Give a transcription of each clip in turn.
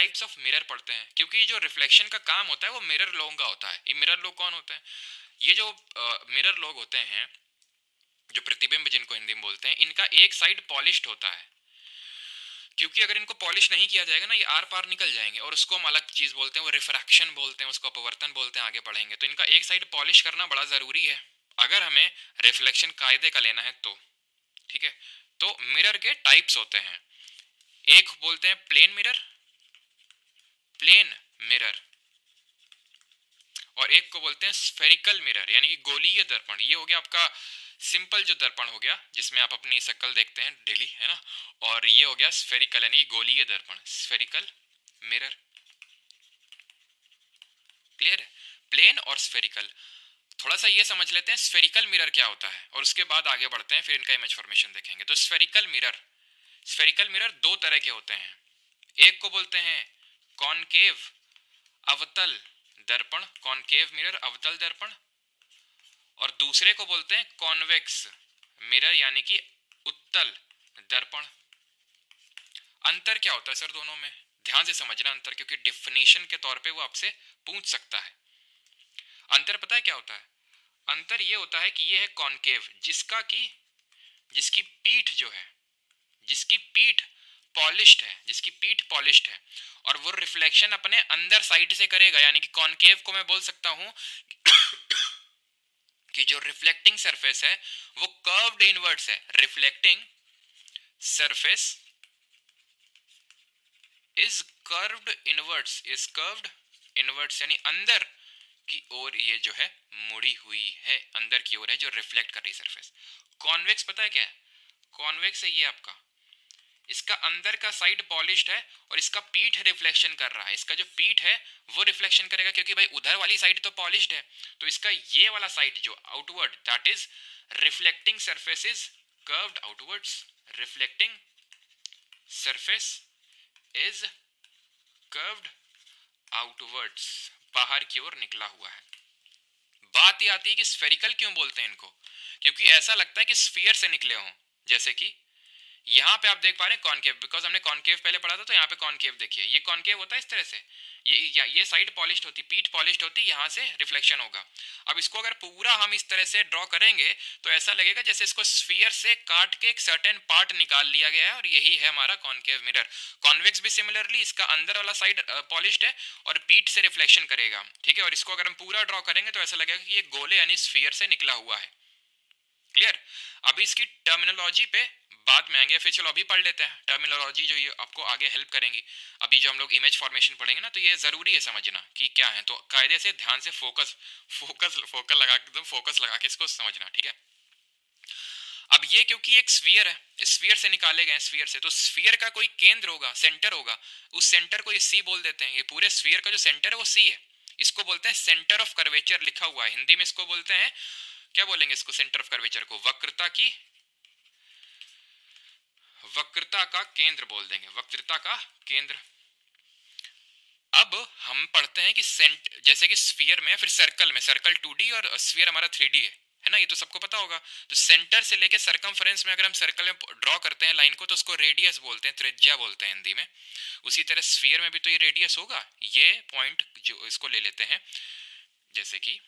Types of mirror पढ़ते हैं, क्योंकि जो रिफ्लेक्शन का काम होता है वो मिरर लोगों का होता है। ये मिरर लोग कौन होते हैं? ये जो मिरर लोग होते हैं, जो प्रतिबिंब जिनको हिंदी में बोलते हैं, इनका एक साइड पॉलिश्ड होता है, क्योंकि अगर इनको पॉलिश नहीं किया जाएगा ना, ये आर पार निकल जाएंगे और उसको हम अलग चीज बोलते हैं, वो रिफ्रैक्शन बोलते हैं, उसको अपवर्तन बोलते हैं, आगे बढ़ेंगे। तो इनका एक साइड पॉलिश करना बड़ा जरूरी है अगर हमें रिफ्लेक्शन कायदे का लेना है तो। ठीक है, तो मिरर के टाइप्स होते हैं, एक बोलते हैं प्लेन मिरर, प्लेन मिरर, और एक को बोलते हैं स्फेरिकल मिरर, यानी कि गोलीय दर्पण। ये हो गया आपका सिंपल जो दर्पण हो गया जिसमें आप अपनी शक्ल देखते हैं डेली, है ना, और ये हो गया स्फेरिकल यानी गोलीय दर्पण, स्फेरिकल मिरर। क्लियर है? प्लेन और स्फेरिकल। थोड़ा सा ये समझ लेते हैं स्फेरिकल मिरर क्या होता है और उसके बाद आगे बढ़ते हैं, फिर इनका इमेज फॉर्मेशन देखेंगे। तो स्फेरिकल मिरर, स्फेरिकल मिरर दो तरह के होते हैं, एक को बोलते हैं कॉनकेव अवतल दर्पण, कॉनकेव मिरर अवतल दर्पण, और दूसरे को बोलते हैं कॉन्वेक्स मिरर यानी कि उत्तल दर्पण। अंतर क्या होता है सर दोनों में? ध्यान से समझना अंतर, क्योंकि डिफिनेशन के तौर पे वो आपसे पूछ सकता है। अंतर पता है क्या होता है? अंतर ये होता है कि ये है कॉनकेव, जिसकी पीठ जो है, जिसकी पीठ पॉलिश्ड है, जिसकी पीठ पॉलिश्ड है, और वो रिफ्लेक्शन अपने अंदर साइड से करेगा। यानी कि कॉनकेव को मैं बोल सकता हूं कि जो रिफ्लेक्टिंग सरफेस है वो कर्व्ड इनवर्ट्स है, reflecting surface is curved inverts, is curved inverts, यानी अंदर की ओर ये जो है मुड़ी हुई है, अंदर की ओर है जो रिफ्लेक्ट कर रही सरफेस। कॉन्वेक्स पता है क्या है? कॉन्वेक्स है ये आपका, इसका अंदर का साइड पॉलिश्ड है और इसका पीठ रिफ्लेक्शन कर रहा है। इसका जो पीठ है वो रिफ्लेक्शन करेगा, क्योंकि भाई उधर वाली साइड तो पॉलिश्ड है, तो इसका ये वाला साइड जो outward, that is reflecting surface is curved outwards, reflecting surface is curved outwards, बाहर की ओर निकला हुआ है। बात ये आती है कि स्फेरिकल क्यों बोलते हैं इनको? क्योंकि ऐसा लगता है कि स्फीयर से निकले हों, जैसे कि यहाँ पे आप देख पा रहे हैं कॉनकेव, बिकॉज हमने कॉनकेव पहले पढ़ा था, तो यहाँ पे कॉनकेव देखिए, ये कॉनकेव होता है इस तरह से, ये साइड पॉलिश्ड होती, पीठ पॉलिश्ड होती, यहाँ से रिफ्लेक्शन होगा। अब इसको अगर पूरा हम इस तरह से ड्रॉ करेंगे तो ऐसा लगेगा जैसे इसको स्फीयर से काट के एक सर्टेन पार्ट निकाल लिया गया है, और यही है हमारा कॉनकेव मिरर। कॉन्वेक्स भी सिमिलरली, इसका अंदर वाला साइड पॉलिश्ड है और पीठ से रिफ्लेक्शन करेगा, ठीक है, और इसको अगर हम पूरा ड्रॉ करेंगे तो ऐसा लगेगा कि ये गोले यानी स्फीयर से निकला हुआ है। क्लियर? अभी इसकी टर्मिनोलॉजी पे बाद में आएंगे, फिर चलो अभी पढ़ लेते हैं टर्मिनोलॉजी जो ये आपको आगे हेल्प करेंगी। अभी जो हम लोग इमेज फॉर्मेशन पढ़ेंगे ना, तो ये जरूरी है समझना कि क्या है, तो कायदे से ध्यान से फोकस लगा के, एकदम फोकस लगा के इसको समझना, ठीक है। अब ये क्योंकि एक स्फीयर है, स्फीयर से निकाले गए स्फीयर से, तो स्फीयर का कोई केंद्र होगा, सेंटर होगा, उस सेंटर को ये सी बोल देते हैं। ये पूरे स्फीयर का जो सेंटर है वो सी है, इसको बोलते हैं सेंटर ऑफ कर्वेचर, लिखा हुआ है हिंदी में इसको बोलते हैं, क्या बोलेंगे इसको, सेंटर ऑफ कर्वेचर को वक्रता का केंद्र बोल देंगे, वक्रता का केंद्र। अब हम पढ़ते हैं कि जैसे कि स्फीयर में, फिर सर्कल में, सर्कल 2D और स्फीयर हमारा 3D है ना, ये तो सबको पता होगा। तो सेंटर से लेके सरकमफेरेंस में अगर हम सर्कल में ड्रॉ करते हैं लाइन को, तो उसको रेडियस बोलते हैं, त्रिज्या बोलते हैं हिंदी में। उसी तरह स्फीयर में भी तो ये रेडियस होगा, ये पॉइंट जो इसको ले लेते हैं, जैसे कि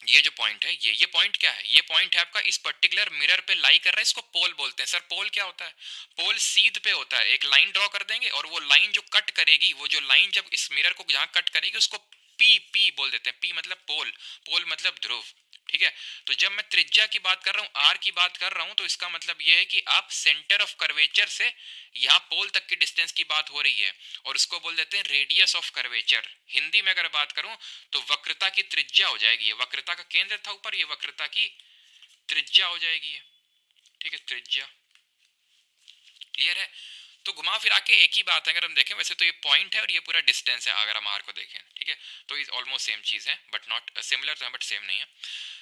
ये जो पॉइंट है, ये पॉइंट क्या है? ये पॉइंट है आपका इस पर्टिकुलर मिरर पे लाई कर रहा है, इसको पोल बोलते हैं। सर पोल क्या होता है? पोल सीध पे होता है, एक लाइन ड्रॉ कर देंगे और वो लाइन जो कट करेगी, वो जो लाइन जब इस मिरर को जहां कट करेगी उसको पी बोल देते हैं। पी मतलब पोल, पोल मतलब ध्रुव, ठीक है। तो जब मैं त्रिज्या की बात कर रहा हूँ, आर की बात कर रहा हूँ, तो इसका मतलब यह है कि आप सेंटर ऑफ कर्वेचर से यहाँ पोल तक की डिस्टेंस की बात हो रही है, और उसको बोल देते हैं रेडियस ऑफ कर्वेचर। हिंदी में अगर बात करूं तो वक्रता की त्रिज्या हो जाएगी, ये वक्रता का केंद्र था ऊपर, ये वक्रता की त्रिज्या हो जाएगी, ठीक है, त्रिज्या। क्लियर है? तो घुमा फिरा के एक ही बात है, अगर हम देखें वैसे तो ये पॉइंट है और ये पूरा डिस्टेंस है, अगर हम आर को देखें, ठीक है, तो ये ऑलमोस्ट सेम चीज है, बट नॉट सिमिलर तो है, बट सेम नहीं है।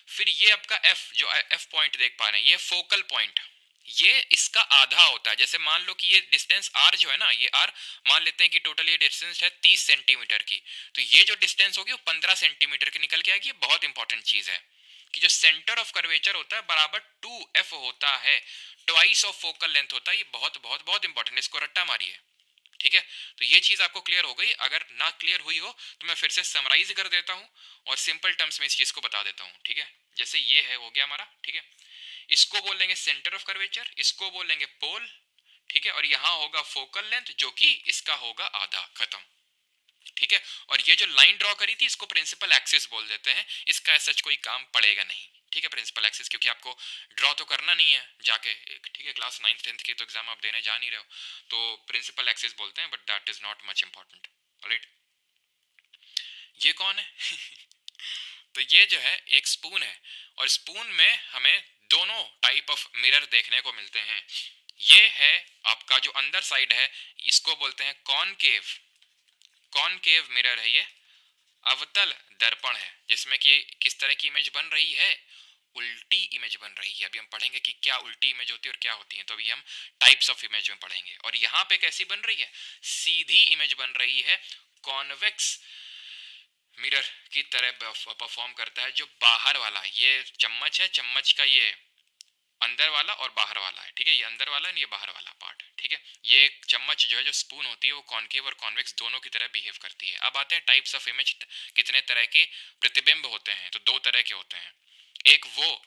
फिर ये आपका एफ, जो एफ पॉइंट देख पा रहे हैं, ये फोकल पॉइंट, ये इसका आधा होता है। जैसे मान लो कि ये डिस्टेंस आर जो है ना, ये आर मान लेते हैं कि टोटल ये डिस्टेंस है 30 सेंटीमीटर की, तो ये जो डिस्टेंस होगी वो 15 सेंटीमीटर की निकल के आएगी। ये बहुत इंपॉर्टेंट चीज है कि जो सेंटर ऑफ कर्वेचर होता है बराबर 2f होता है, ट्वाइस ऑफ फोकल लेंथ होता है। ये बहुत बहुत बहुत इंपॉर्टेंट है, इसको रट्टा मारिए, ठीक है, तो ये चीज़ आपको क्लियर हो गई। अगर ना क्लियर हुई हो तो मैं फिर से समराइज कर देता हूँ और सिंपल टर्म्स में इस चीज़ को बता देता हूँ। ठीक है, जैसे ये है, हो गया हमारा। ठीक है, इसको बोलेंगे सेंटर ऑफ कर्वेचर, इसको बोलेंगे पोल। ठीक है, और यहाँ होगा फोकल लेंथ जो कि इसका होगा आधा, खत्म। ठीक है, और ये जो लाइन ड्रॉ करी थी इसको प्रिंसिपल एक्सिस बोल देते हैं, इसका सच कोई काम पड़ेगा नहीं। ठीक है, प्रिंसिपल एक्सिस, क्योंकि आपको ड्रॉ तो करना नहीं है जाके। ठीक है, क्लास 9th 10th के तो एग्जाम आप देने जा नहीं रहे हो, तो प्रिंसिपल एक्सिस बोलते हैं, but that is not much important. Alright, ये कौन है? तो ये जो है एक स्पून है, और स्पून में हमें दोनों टाइप ऑफ मिरर देखने को मिलते हैं। ये है आपका जो अंदर साइड है, इसको बोलते हैं कॉनकेव। कॉनकेव मिरर है ये, अवतल दर्पण है, जिसमें कि किस तरह की इमेज बन रही है, उल्टी इमेज बन रही है। अभी हम पढ़ेंगे कि क्या उल्टी इमेज होती है और क्या होती है, तो अभी हम टाइप्स ऑफ इमेज में पढ़ेंगे। और यहाँ पे कैसी बन रही है, सीधी इमेज बन रही है, कॉन्वेक्स मिरर की तरह परफॉर्म करता है। जो बाहर वाला ये चम्मच है, चम्मच का ये अंदर वाला और बाहर वाला है। ठीक है, ये अंदर वाला है, ये बाहर वाला पार्ट। ठीक है, ये चम्मच जो है, जो स्पून होती है, वो कॉनकेव और कॉन्वेक्स दोनों की तरह बिहेव करती है। अब आते हैं टाइप्स ऑफ इमेज, कितने तरह के प्रतिबिंब होते हैं। तो दो तरह के होते हैं, एक वो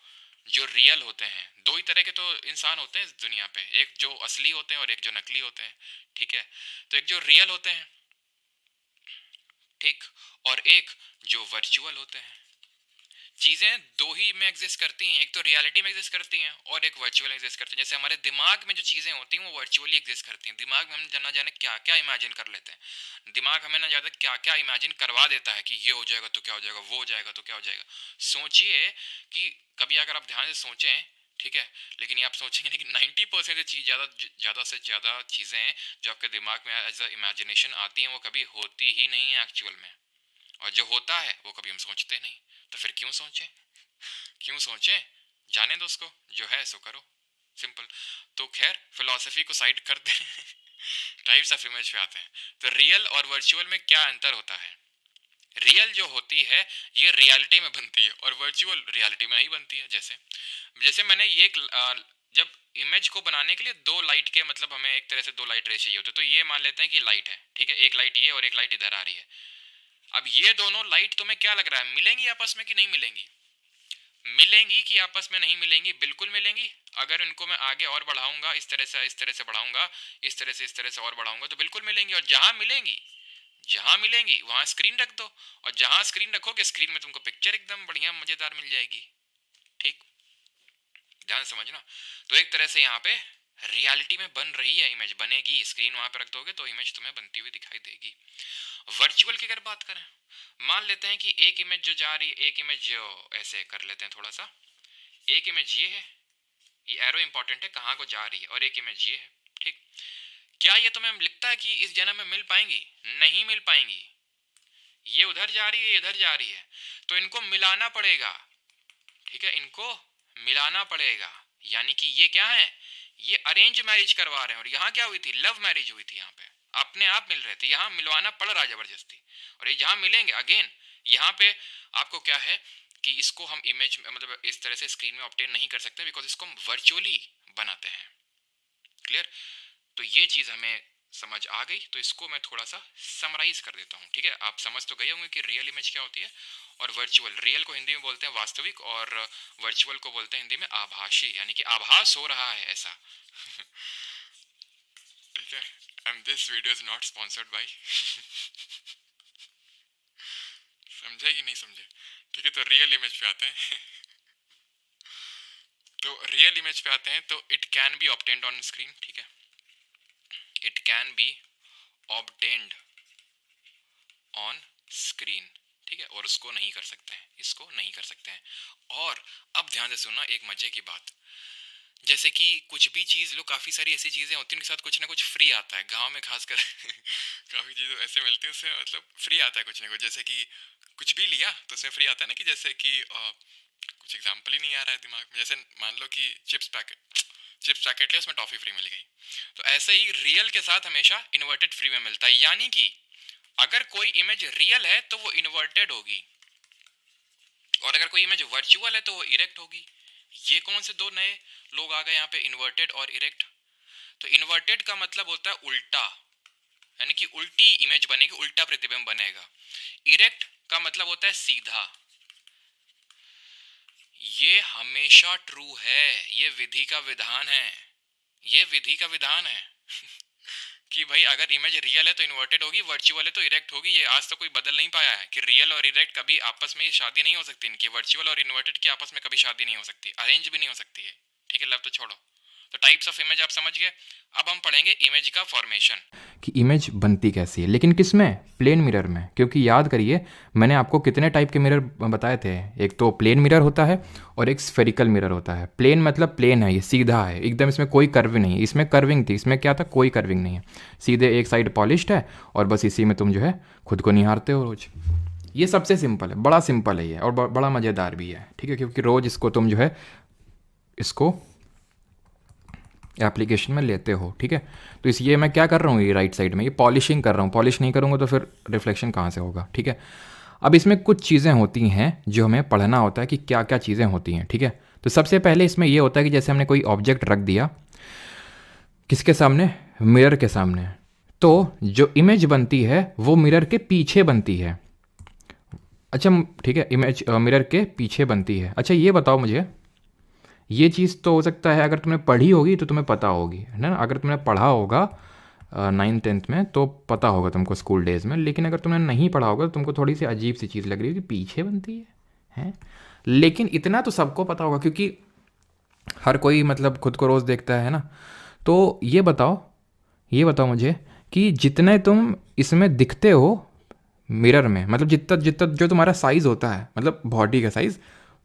जो रियल होते हैं, दो ही तरह के तो इंसान होते हैं इस दुनिया पे, एक जो असली होते हैं और एक जो नकली होते हैं। ठीक है, तो एक जो रियल होते हैं, ठीक, और एक जो वर्चुअल होते हैं। चीज़ें दो ही में एग्जिस्ट करती हैं, एक तो रियलिटी में एग्जिस्ट करती हैं और एक वर्चुअल एग्जिस्ट करती हैं। जैसे हमारे दिमाग में जो चीज़ें होती हैं वो वर्चुअली एग्जिस्ट करती हैं। दिमाग में हम जाना जाने क्या क्या इमेजिन कर लेते हैं। दिमाग हमें ना ज़्यादा क्या क्या इमेजिन करवा देता है कि ये हो जाएगा तो क्या हो जाएगा, वो हो जाएगा तो क्या हो जाएगा। सोचिए कि कभी अगर आप ध्यान से सोचें, ठीक है, लेकिन ये आप सोचेंगे नहीं कि 90% चीज़ ज़्यादा से ज़्यादा चीज़ें जो आपके दिमाग में एज अ इमेजिनेशन आती हैं वो कभी होती ही नहीं है एक्चुअल में, और जो होता है वो कभी हम सोचते नहीं। तो फिर क्यों सोचें, क्यों सोचें, जाने दो उसको, जो है सो करो, सिंपल। तो खैर फिलॉसफी को साइड करते हैं, टाइप्स ऑफ इमेज पे आते हैं। तो रियल और वर्चुअल में क्या अंतर होता है। रियल जो होती है ये रियलिटी में बनती है और वर्चुअल रियलिटी में नहीं बनती है। जैसे जैसे मैंने ये जब इमेज को बनाने के लिए दो लाइट के, मतलब हमें एक तरह से दो लाइट रे चाहिए होते, तो ये मान लेते हैं कि लाइट है। ठीक है, एक लाइट ये और एक लाइट इधर आ रही है। अब ये दोनों लाइट तुम्हें क्या लग रहा है, मिलेंगी आपस में कि नहीं मिलेंगी? मिलेंगी कि आपस में नहीं मिलेंगी? बिल्कुल मिलेंगी। अगर इनको मैं आगे और बढ़ाऊंगा, इस तरह से बढ़ाऊंगा, इस तरह से और बढ़ाऊंगा, तो बिल्कुल मिलेंगी। और जहां मिलेंगी वहां स्क्रीन रख दो, और जहां स्क्रीन रखोगे स्क्रीन में तुमको पिक्चर एकदम बढ़िया मजेदार मिल जाएगी। ठीक, ध्यान समझना। तो एक तरह से यहाँ पे रियलिटी में बन रही है इमेज, बनेगी, स्क्रीन वहां पे रख दोगे तो इमेज तुम्हें बनती हुई दिखाई देगी। वर्चुअल की अगर बात करें, मान लेते हैं कि एक इमेज जो जा रही है, एक इमेज जो ऐसे कर लेते हैं थोड़ा सा, एक इमेज ये है, ये एरो इंपॉर्टेंट है कहाँ को जा रही है, और एक इमेज ये है। ठीक, क्या ये तुम्हें लिखता है कि इस जन्म में मिल पाएंगी? नहीं मिल पाएंगी। ये उधर जा रही है, ये इधर जा रही है, तो इनको मिलाना पड़ेगा। ठीक है, इनको मिलाना पड़ेगा। यानी कि ये क्या है, ये अरेंज मैरिज करवा रहे हैं, और यहाँ क्या हुई थी, लव मैरिज हुई थी। यहाँ पे अपने आप मिल रहे थे, यहाँ मिलवाना पड़ रहा जबरदस्ती। और ये जहाँ मिलेंगे अगेन, यहाँ पे आपको क्या है कि इसको हम इमेज मतलब इस तरह से स्क्रीन में ऑब्टेन नहीं कर सकते, बिकॉज इसको हम वर्चुअली बनाते हैं। क्लियर? तो ये चीज़ हमें समझ आ गई, तो इसको मैं थोड़ा सा समराइज कर देता हूँ। ठीक है, आप समझ तो गए होंगे कि रियल इमेज क्या होती है और वर्चुअल। रियल को हिंदी में बोलते हैं वास्तविक, और वर्चुअल को बोलते हैं हिंदी में आभासी, यानी कि आभास हो रहा है ऐसा। ठीक है, and this video is not sponsored by. समझे कि नहीं समझे? ठीक है, तो रियल इमेज पे आते हैं। तो रियल इमेज पे आते हैं, तो it can be obtained on screen. ठीक है, it can be obtained on screen. ठीक है, और उसको नहीं कर सकते हैं, इसको नहीं कर सकते हैं। और अब ध्यान से सुनना एक मजे की बात, जैसे कि कुछ भी चीज़ लो, काफ़ी सारी ऐसी चीज़ें होती हैं उनके साथ कुछ ना कुछ फ्री आता है, गांव में खासकर। काफ़ी चीज़ें ऐसे मिलती हैं उसमें मतलब फ्री आता है कुछ ना कुछ। जैसे कि कुछ भी लिया तो उसमें फ्री आता है ना, कि जैसे कि कुछ एग्जाम्पल ही नहीं आ रहा है दिमाग में। जैसे मान लो कि चिप्स पैकेट लिया, उसमें टॉफ़ी फ्री मिल गई। तो ऐसे ही रियल के साथ हमेशा इन्वर्टेड फ्री में मिलता है। यानी कि अगर कोई इमेज रियल है तो वो इन्वर्टेड होगी, और अगर कोई इमेज वर्चुअल है तो वो इरेक्ट होगी। ये कौन से दो नए लोग आ गए यहाँ पे, इन्वर्टेड और इरेक्ट? तो इन्वर्टेड का मतलब होता है उल्टा, यानी कि उल्टी इमेज बनेगी, उल्टा प्रतिबिंब बनेगा। इरेक्ट का मतलब होता है सीधा। ये हमेशा ट्रू है, ये विधि का विधान है, ये विधि का विधान है कि भाई अगर इमेज रियल है तो इन्वर्टेड होगी, वर्चुअल है तो इरेक्ट होगी। ये आज तक कोई बदल नहीं पाया है कि रियल और इरेक्ट कभी आपस में शादी नहीं हो सकती इनकी, वर्चुअल और इन्वर्टेड की आपस में कभी शादी नहीं हो सकती, अरेंज भी नहीं हो सकती है। ठीक है, लव तो छोड़ो। तो टाइप्स ऑफ इमेज आप समझ गए। अब हम पढ़ेंगे इमेज का फॉर्मेशन, कि इमेज बनती कैसी है, लेकिन किस में? प्लेन मिरर में। क्योंकि याद करिए मैंने आपको कितने टाइप के मिरर बताए थे, एक तो प्लेन मिरर होता है और एक स्फेरिकल मिरर होता है। प्लेन मतलब प्लेन है, ये सीधा है एकदम, इसमें कोई कर्व नहीं है। इसमें कर्विंग थी, इसमें क्या था? कोई कर्विंग नहीं है, सीधे एक साइड पॉलिश्ड है और बस इसी में तुम जो है खुद को निहारते हो रोज। ये सबसे सिंपल है, बड़ा सिंपल है ये, और बड़ा मज़ेदार भी है। ठीक है, क्योंकि रोज़ इसको तुम जो है इसको एप्लीकेशन में लेते हो। ठीक है, तो इसलिए मैं क्या कर रहा हूँ, ये राइट साइड में ये पॉलिशिंग कर रहा हूँ। पॉलिश नहीं करूँगा तो फिर रिफ्लेक्शन कहाँ से होगा। ठीक है, अब इसमें कुछ चीज़ें होती हैं जो हमें पढ़ना होता है कि क्या क्या चीज़ें होती हैं। ठीक है, तो सबसे पहले इसमें ये होता है कि जैसे हमने कोई ऑब्जेक्ट रख दिया किसके सामने? मिरर के सामने, तो जो इमेज बनती है वो मिरर के पीछे बनती है। अच्छा ठीक है, इमेज मिरर के पीछे बनती है। अच्छा ये बताओ मुझे, ये चीज़ तो हो सकता है अगर तुमने पढ़ी होगी तो तुम्हें पता होगी, है ना? अगर तुमने पढ़ा होगा 9th-10th में तो पता होगा तुमको स्कूल डेज़ में, लेकिन अगर तुमने नहीं पढ़ा होगा तो तुमको थोड़ी सी अजीब सी चीज़ लग रही होगी, पीछे बनती है? लेकिन इतना तो सबको पता होगा क्योंकि हर कोई मतलब खुद को रोज़ देखता है ना। तो ये बताओ मुझे कि जितने तुम इसमें दिखते हो मिरर में, मतलब जितना जितना जो तुम्हारा साइज़ होता है, मतलब बॉडी का साइज़,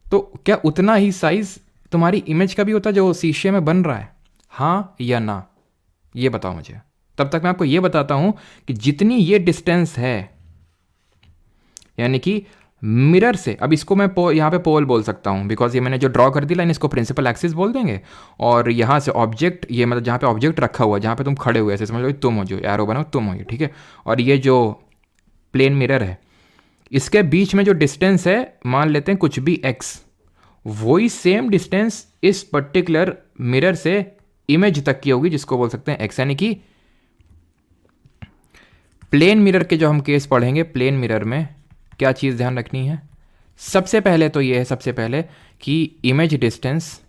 तो क्या उतना ही साइज़ तुम्हारी इमेज का भी होता है जो शीशे में बन रहा है? हाँ या ना, ये बताओ मुझे। तब तक मैं आपको ये बताता हूं कि जितनी ये डिस्टेंस है, यानी कि मिरर से, अब इसको मैं यहाँ पे पोल बोल सकता हूँ बिकॉज ये मैंने जो ड्रॉ कर दी लाइन, इसको प्रिंसिपल एक्सिस बोल देंगे। और यहाँ से ऑब्जेक्ट, ये मतलब जहाँ पे ऑब्जेक्ट रखा हुआ है, जहाँ पे तुम खड़े हुए ऐसे समझ लो तुम हो, जो एरो बनाओ तुम हो ये। ठीक है, और ये जो प्लेन मिरर है इसके बीच में जो डिस्टेंस है मान लेते हैं कुछ भी x, वही सेम डिस्टेंस इस पर्टिकुलर मिरर से इमेज तक की होगी जिसको बोल सकते हैं x। यानी कि प्लेन मिरर के जो हम केस पढ़ेंगे, प्लेन मिरर में क्या चीज़ ध्यान रखनी है? सबसे पहले तो ये है, सबसे पहले कि image distance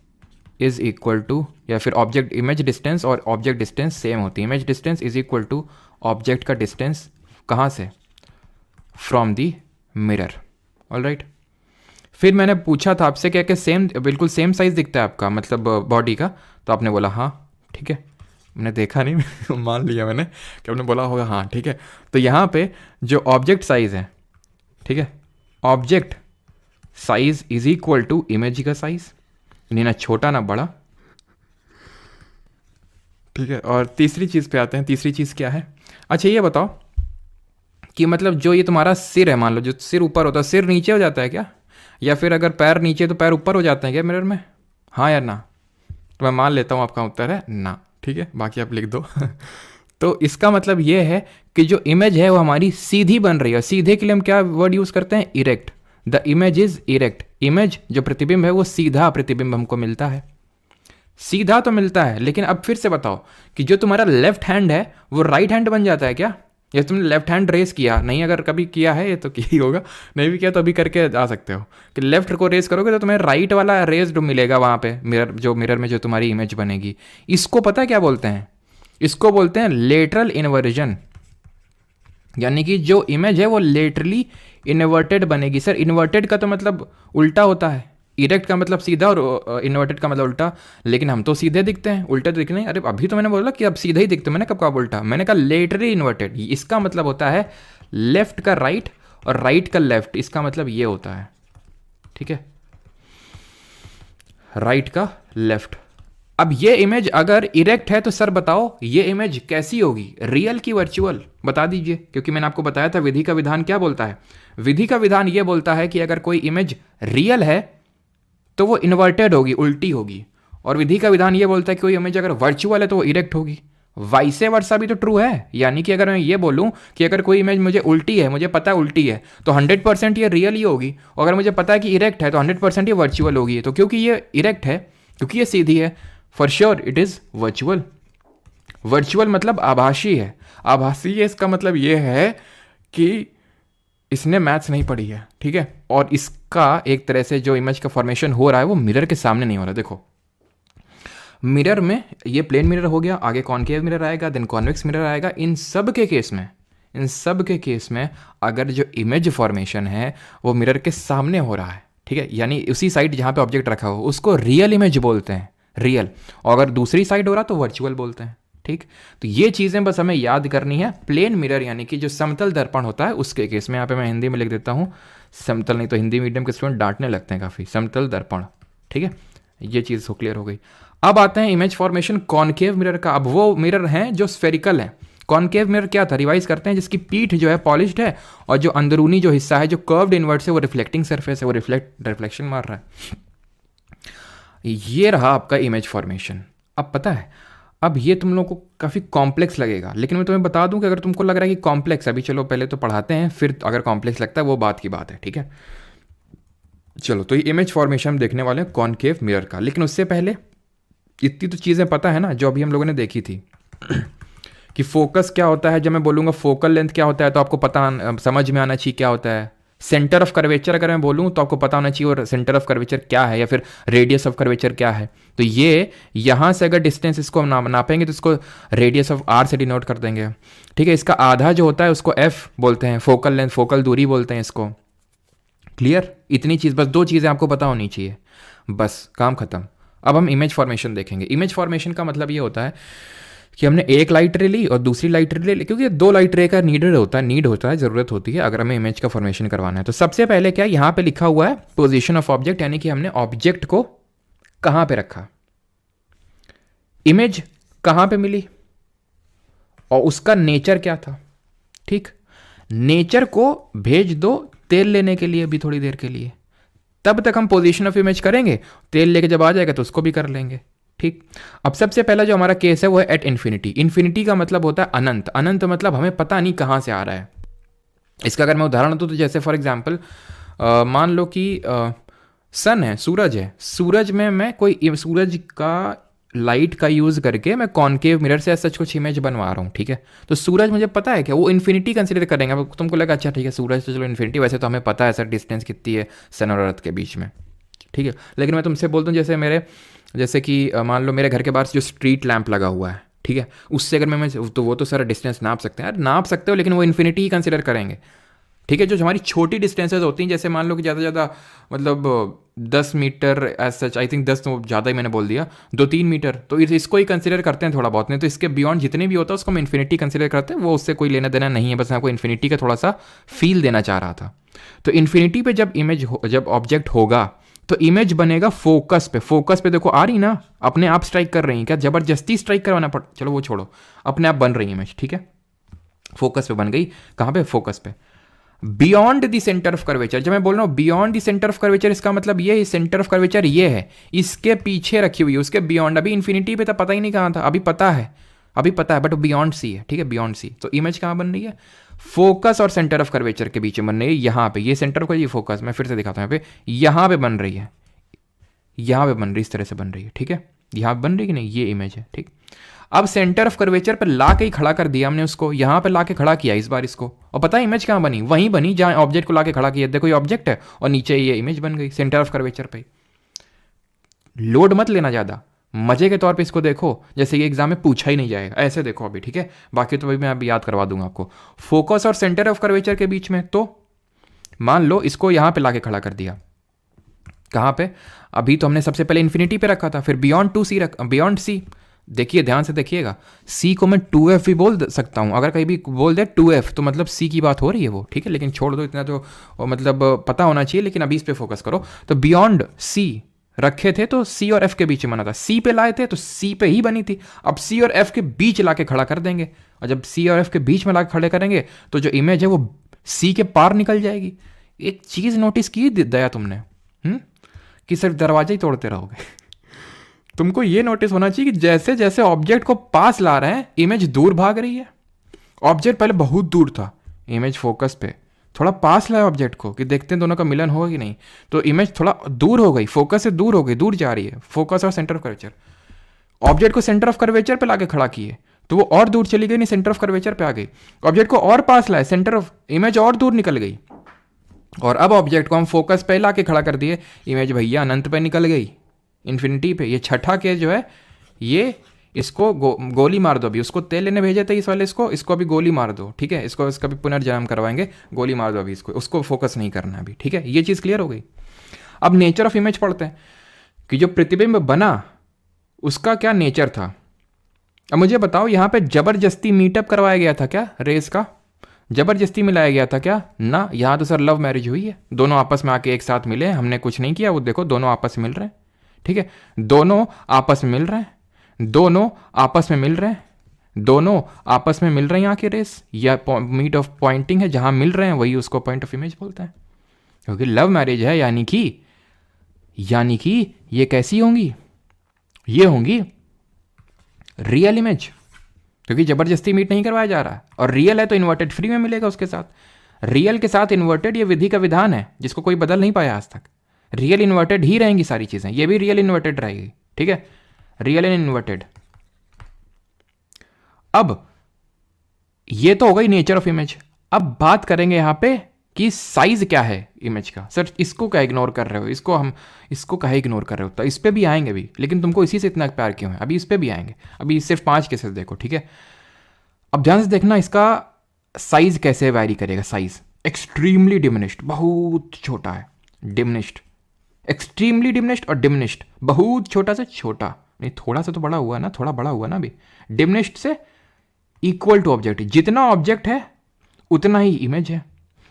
is equal to, या फिर ऑब्जेक्ट इमेज डिस्टेंस और ऑब्जेक्ट डिस्टेंस सेम होती है। Image distance is equal to object का डिस्टेंस, कहाँ से? From the mirror. All right, फिर मैंने पूछा था आपसे क्या सेम, बिल्कुल सेम साइज़ दिखता है आपका मतलब बॉडी का? तो आपने बोला हाँ। ठीक है, मैंने देखा नहीं मान लिया मैंने कि आपने बोला होगा हाँ। ठीक है, तो यहाँ पे जो ऑब्जेक्ट साइज़ है, ठीक है, object size is equal to image का साइज, यानी ना छोटा ना बड़ा। ठीक है, और तीसरी चीज़ पे आते हैं। तीसरी चीज़ क्या है? अच्छा ये बताओ कि मतलब जो ये तुम्हारा सिर है, मान लो जो सिर ऊपर होता है, सिर नीचे हो जाता है क्या? या फिर अगर पैर नीचे तो पैर ऊपर हो जाते हैं क्या मिरर में? हाँ या ना? तो मैं मान लेता हूँ आपका उत्तर है ना। ठीक है, बाकी आप लिख दो तो इसका मतलब ये है कि जो इमेज है वो हमारी सीधी बन रही है। सीधे के लिए हम क्या वर्ड यूज़ करते हैं? Erect. The image is erect. Image जो प्रतिबिंब है वो सीधा प्रतिबिंब हमको मिलता है, सीधा तो मिलता है। लेकिन अब फिर से बताओ कि जो तुम्हारा लेफ्ट हैंड है वो राइट हैंड बन जाता है क्या? या तुमने लेफ्ट हैंड रेस किया नहीं, अगर कभी किया है ये तो किया ही होगा, नहीं भी किया तो अभी करके आ सकते हो कि लेफ्ट को रेस करोगे तो तुम्हें राइट वाला रेस मिलेगा वहाँ पे मिरर, जो मिरर में जो तुम्हारी इमेज बनेगी। इसको पता है क्या बोलते हैं? इसको बोलते हैं लेटरल इन्वर्जन, यानी कि जो इमेज है वो लेटरली इन्वर्टेड बनेगी। सर इन्वर्टेड का तो मतलब उल्टा होता है, इरेक्ट का मतलब सीधा और इन्वर्टेड का मतलब उल्टा। लेकिन हम तो सीधे दिखते हैं, उल्टे तो दिखते नहीं। अरे अभी तो मैंने बोला कि अब सीधे ही दिखते, मैंने कब कहा उल्टा? मैंने कहा लेटरली इन्वर्टेड। इसका मतलब होता है लेफ्ट का राइट और राइट का लेफ्ट, इसका मतलब ये होता है। ठीक है, राइट का लेफ्ट। अब ये इमेज अगर इरेक्ट है तो सर बताओ ये इमेज कैसी होगी, रियल की वर्चुअल? बता दीजिए, क्योंकि मैंने आपको बताया था विधि का विधान क्या बोलता है। विधि का विधान ये बोलता है कि अगर कोई इमेज रियल है तो वो इन्वर्टेड होगी, उल्टी होगी। और विधि का विधान ये बोलता है कि कोई इमेज अगर वर्चुअल है तो वो इरेक्ट होगी। वाइसे वर्सा भी तो ट्रू है, यानी कि अगर मैं ये बोलूं कि अगर कोई इमेज मुझे उल्टी है, मुझे पता है उल्टी है, तो 100% ये रियल ही होगी। और अगर मुझे पता है कि इरेक्ट है तो 100% ये वर्चुअल होगी। तो क्योंकि ये इरेक्ट है, क्योंकि ये सीधी है, for sure it is virtual. Virtual मतलब आभासी है। आभासी है इसका मतलब ये है कि इसने मैथ्स नहीं पढ़ी है, ठीक है, और इसका एक तरह से जो इमेज का फॉर्मेशन हो रहा है वो मिरर के सामने नहीं हो रहा। देखो मिरर में ये प्लेन मिरर हो गया, आगे कॉनकेव मिरर आएगा, देन कॉन्वेक्स मिरर आएगा। इन सब के केस में अगर जो इमेज फॉर्मेशन है वो मिरर के सामने हो रहा है, ठीक है, यानी उसी साइड जहाँ पे ऑब्जेक्ट रखा हो उसको रियल इमेज बोलते हैं, रियल। और अगर दूसरी साइड हो रहा तो वर्चुअल बोलते हैं, ठीक। तो ये चीज़ें बस हमें याद करनी है। प्लेन मिरर यानी कि जो समतल दर्पण होता है उसके केस में, यहाँ पे मैं हिंदी में लिख देता हूँ समतल, नहीं तो हिंदी मीडियम के स्टूडेंट डांटने लगते हैं काफ़ी, समतल दर्पण, ठीक है। ये चीज़ तो क्लियर हो गई। अब आते हैं इमेज फॉर्मेशन कॉनकेव मिरर का। अब वो मिरर हैं जो स्फेरिकल है। कॉनकेव मिरर क्या था, रिवाइज करते हैं, जिसकी पीठ जो है पॉलिश्ड है और जो अंदरूनी जो हिस्सा है जो कर्व्ड इनवर्ट है वो रिफ्लेक्टिंग सरफेस है, वो रिफ्लेक्शन मार रहा है। ये रहा आपका इमेज फॉर्मेशन। अब पता है, अब ये तुम लोग को काफ़ी कॉम्प्लेक्स लगेगा, लेकिन मैं तुम्हें बता दूं कि अगर तुमको लग रहा है कि कॉम्प्लेक्स, अभी चलो पहले तो पढ़ाते हैं, फिर अगर कॉम्प्लेक्स लगता है वो बात की बात है, ठीक है। चलो तो ये इमेज फॉर्मेशन हम देखने वाले हैं कॉनकेव मिरर का, लेकिन उससे पहले इतनी तो चीज़ें पता है ना जो अभी हम लोगों ने देखी थी कि फोकस क्या होता है। जब मैं बोलूँगा फोकल लेंथ क्या होता है तो आपको पता समझ में आना चाहिए क्या होता है। सेंटर ऑफ कर्वेचर अगर मैं बोलूँ तो आपको पता होना चाहिए और सेंटर ऑफ कर्वेचर क्या है, या फिर रेडियस ऑफ कर्वेचर क्या है। तो ये यहाँ से अगर डिस्टेंस इसको हम नापेंगे तो इसको रेडियस ऑफ आर से डिनोट कर देंगे, ठीक है। इसका आधा जो होता है उसको एफ बोलते हैं, फोकल लेंथ, फोकल दूरी बोलते हैं इसको। क्लियर, इतनी चीज़, बस 2 चीज़ें आपको पता होनी चाहिए, बस काम खत्म। अब हम इमेज फॉर्मेशन देखेंगे। इमेज फॉर्मेशन का मतलब ये होता है कि हमने एक लाइट रे ली और दूसरी लाइट रे ली, क्योंकि 2 लाइट रे का नीड होता है, ज़रूरत होती है अगर हमें इमेज का फॉर्मेशन करवाना है। तो सबसे पहले क्या यहाँ पे लिखा हुआ है पोजीशन ऑफ ऑब्जेक्ट, यानी कि हमने ऑब्जेक्ट को कहाँ पे रखा, इमेज कहाँ पे मिली और उसका नेचर क्या था, ठीक। नेचर को भेज दो तेल लेने के लिए भी थोड़ी देर के लिए, तब तक हम पोजीशन ऑफ इमेज करेंगे, तेल लेके जब आ जाएगा तो उसको भी कर लेंगे, ठीक। अब सबसे पहला जो हमारा केस है वो है एट इन्फिनिटी। इन्फिनिटी का मतलब होता है अनंत, अनंत मतलब हमें पता नहीं कहाँ से आ रहा है। इसका अगर मैं उदाहरण दूँ तो जैसे फॉर एग्जाम्पल मान लो कि सन है, सूरज है, सूरज में मैं कोई सूरज का लाइट का यूज़ करके मैं कॉनकेव मिरर से सच कुछ इमेज बनवा रहा हूँ, ठीक है। तो सूरज मुझे पता है क्या, वो इन्फिनिटी कंसिडर करेंगे। अब तुमको लगा अच्छा ठीक है सूरज तो चलो इन्फिनिटी, वैसे तो हमें पता है सर डिस्टेंस कितनी है सन और अर्थ के बीच में, ठीक है। लेकिन मैं तुमसे बोलता हूँ जैसे कि मान लो मेरे घर के बाहर जो स्ट्रीट लैंप लगा हुआ है, ठीक है, उससे अगर मैं तो वो तो सर डिस्टेंस नाप सकते हैं, यार नाप सकते हो, लेकिन वो इन्फिनिटी ही कंसिडर करेंगे, ठीक है। जो हमारी छोटी डिस्टेंसेज होती हैं, जैसे मान लो कि ज़्यादा से ज़्यादा मतलब 10 metre as such, I think 10 तो ज़्यादा ही मैंने बोल दिया, 2-3 मीटर, तो इसको ही कंसिडर करते हैं थोड़ा बहुत, नहीं तो इसके बियॉन्ड जितने भी होता है उसको हम इन्फिनिटी कंसिडर करते हैं। वो उससे कोई लेना देना नहीं है, बस मैं आपको इन्फिनिटी का थोड़ा सा फील देना चाह रहा था। तो इन्फिनिटी पे जब ऑब्जेक्ट होगा तो इमेज बनेगा फोकस पे। फोकस पे देखो आ रही ना, अपने आप स्ट्राइक कर रही है, क्या जबरदस्ती स्ट्राइक करवाना पड़, चलो वो छोड़ो, अपने आप बन रही इमेज, ठीक है। फोकस पे बन गई, कहाँ पे, फोकस पे। Beyond the centre of curvature, जब मैं बोल रहा हूँ beyond the centre of curvature, इसका मतलब ये है सेंटर ऑफ कर्वेचर ये है, इसके पीछे रखी हुई है, उसके बियॉन्ड। अभी इन्फिनिटी पे तो पता ही नहीं कहाँ था, अभी पता है बट बियॉन्ड सी है, ठीक है, बियॉन्ड सी। तो इमेज कहाँ बन रही है, फोकस और सेंटर ऑफ कर्वेचर के बीच में बन रही है, यहाँ पे। ये सेंटर को, ये फोकस, मैं फिर से दिखाता हूँ, यहाँ पे बन रही है, यहाँ पे बन रही, इस तरह से बन रही है, ठीक है। यहाँ पे बन रही कि नहीं, ये इमेज है, ठीक। अब सेंटर ऑफ कर्वेचर पर ला के ही खड़ा कर दिया हमने उसको, यहाँ पे ला के खड़ा किया इस बार इसको, और पता है इमेज कहाँ बनी, वहीं बनी जहाँ ऑब्जेक्ट को ला के खड़ा किया। देखो ये ऑब्जेक्ट है और नीचे ये इमेज बन गई सेंटर ऑफ कर्वेचर पे। लोड मत लेना ज़्यादा, मजे के तौर पे इसको देखो, जैसे ये एग्जाम में पूछा ही नहीं जाएगा, ऐसे देखो अभी, ठीक है। बाकी तो अभी मैं अभी याद करवा दूंगा आपको। फोकस और सेंटर ऑफ कर्वेचर के बीच में, तो मान लो इसको यहाँ पे ला के खड़ा कर दिया, कहाँ पे, अभी तो हमने सबसे पहले इन्फिनिटी पे रखा था, फिर बियॉन्ड सी। देखिए ध्यान से देखिएगा, सी को मैं 2f भी बोल सकता हूँ, अगर कहीं भी बोल दे 2f तो मतलब सी की बात हो रही है वो, ठीक है। लेकिन छोड़ दो, इतना तो मतलब पता होना चाहिए, लेकिन अभी इस पे फोकस करो। तो बियॉन्ड सी रखे थे तो सी और एफ के बीच में बना था, सी पे लाए थे तो सी पे ही बनी थी। अब सी और एफ के बीच ला के खड़ा कर देंगे, और जब सी और एफ के बीच में ला के खड़े करेंगे तो जो इमेज है वो सी के पार निकल जाएगी। एक चीज़ नोटिस की दया तुमने, कि सिर्फ दरवाजा ही तोड़ते रहोगे। तुमको ये नोटिस होना चाहिए कि जैसे जैसे ऑब्जेक्ट को पास ला रहे हैं इमेज दूर भाग रही है। ऑब्जेक्ट पहले बहुत दूर था, इमेज फोकस पे थोड़ा पास लाया ऑब्जेक्ट को कि देखते हैं दोनों का मिलन होगा कि नहीं, तो इमेज थोड़ा दूर हो गई, फोकस से दूर हो गई, दूर जा रही है। फोकस और सेंटर ऑफ कर्वेचर, ऑब्जेक्ट को सेंटर ऑफ कर्वेचर पे लाके खड़ा किए तो वो और दूर चली गई, नहीं सेंटर ऑफ कर्वेचर पे आ गई। ऑब्जेक्ट को और पास लाए, सेंटर ऑफ इमेज और दूर निकल गई, और अब ऑब्जेक्ट को हम फोकस पे ला के खड़ा कर दिए, इमेज भैया अनंत पे निकल गई, इन्फिनिटी पे। ये छठा केस जो है ये इसको गोली मार दो, अभी उसको तेल लेने भेजे थे इस वाले, इसको अभी गोली मार दो, ठीक है, इसको इसका भी पुनर्जन्म करवाएंगे, गोली मार दो अभी इसको, उसको फोकस नहीं करना अभी, ठीक है, ये चीज़ क्लियर हो गई। अब नेचर ऑफ इमेज पढ़ते हैं कि जो प्रतिबिंब बना उसका क्या नेचर था। अब मुझे बताओ यहाँ पे जबरदस्ती मीटअप करवाया गया था क्या, रेस का जबरदस्ती मिलाया गया था क्या? ना, यहाँ तो सर लव मैरिज हुई है, दोनों आपस में आके एक साथ मिले, हमने कुछ नहीं किया, वो देखो दोनों आपस में मिल रहे हैं, ठीक है, दोनों आपस में मिल रहे हैं, दोनों आपस में मिल रहे हैं, दोनों आपस में मिल रहे हैं यहाँ के रेस, या मीट ऑफ पॉइंटिंग है, जहाँ मिल रहे हैं वही उसको पॉइंट ऑफ इमेज बोलते हैं, क्योंकि लव मैरिज है, यानी कि ये कैसी होंगी, ये होंगी रियल इमेज, क्योंकि जबरदस्ती मीट नहीं करवाया जा रहा है, और रियल है तो इन्वर्टेड फ्री में मिलेगा उसके साथ, रियल के साथ इन्वर्टेड ये विधि का विधान है जिसको कोई बदल नहीं पाया आज तक, रियल इन्वर्टेड ही रहेंगी सारी चीजें, ये भी रियल इन्वर्टेड रहेगी, ठीक है, रियल एंड इन्वर्टेड। अब ये तो हो गई नेचर ऑफ इमेज। अब बात करेंगे यहां पे कि साइज क्या है इमेज का। सर इसको क्या इग्नोर कर रहे हो, इसको कहे इग्नोर कर रहे हो, तो इस पे भी आएंगे भी, लेकिन तुमको इसी से इतना प्यार क्यों है, अभी इस पे भी आएंगे, अभी सिर्फ 5 केसेस देखो, ठीक है। अब ध्यान से देखना इसका साइज कैसे वैरी करेगा। साइज एक्सट्रीमली डिमिनिश्ड, बहुत छोटा है, डिमिनिश्ड, एक्सट्रीमली डिमिनिश्ड और डिमिनिश्ड, बहुत छोटा से छोटा, नहीं थोड़ा सा तो बड़ा हुआ ना, थोड़ा बड़ा हुआ ना अभी, डिमिनिश्ड से इक्वल टू ऑब्जेक्ट, जितना ऑब्जेक्ट है उतना ही इमेज है।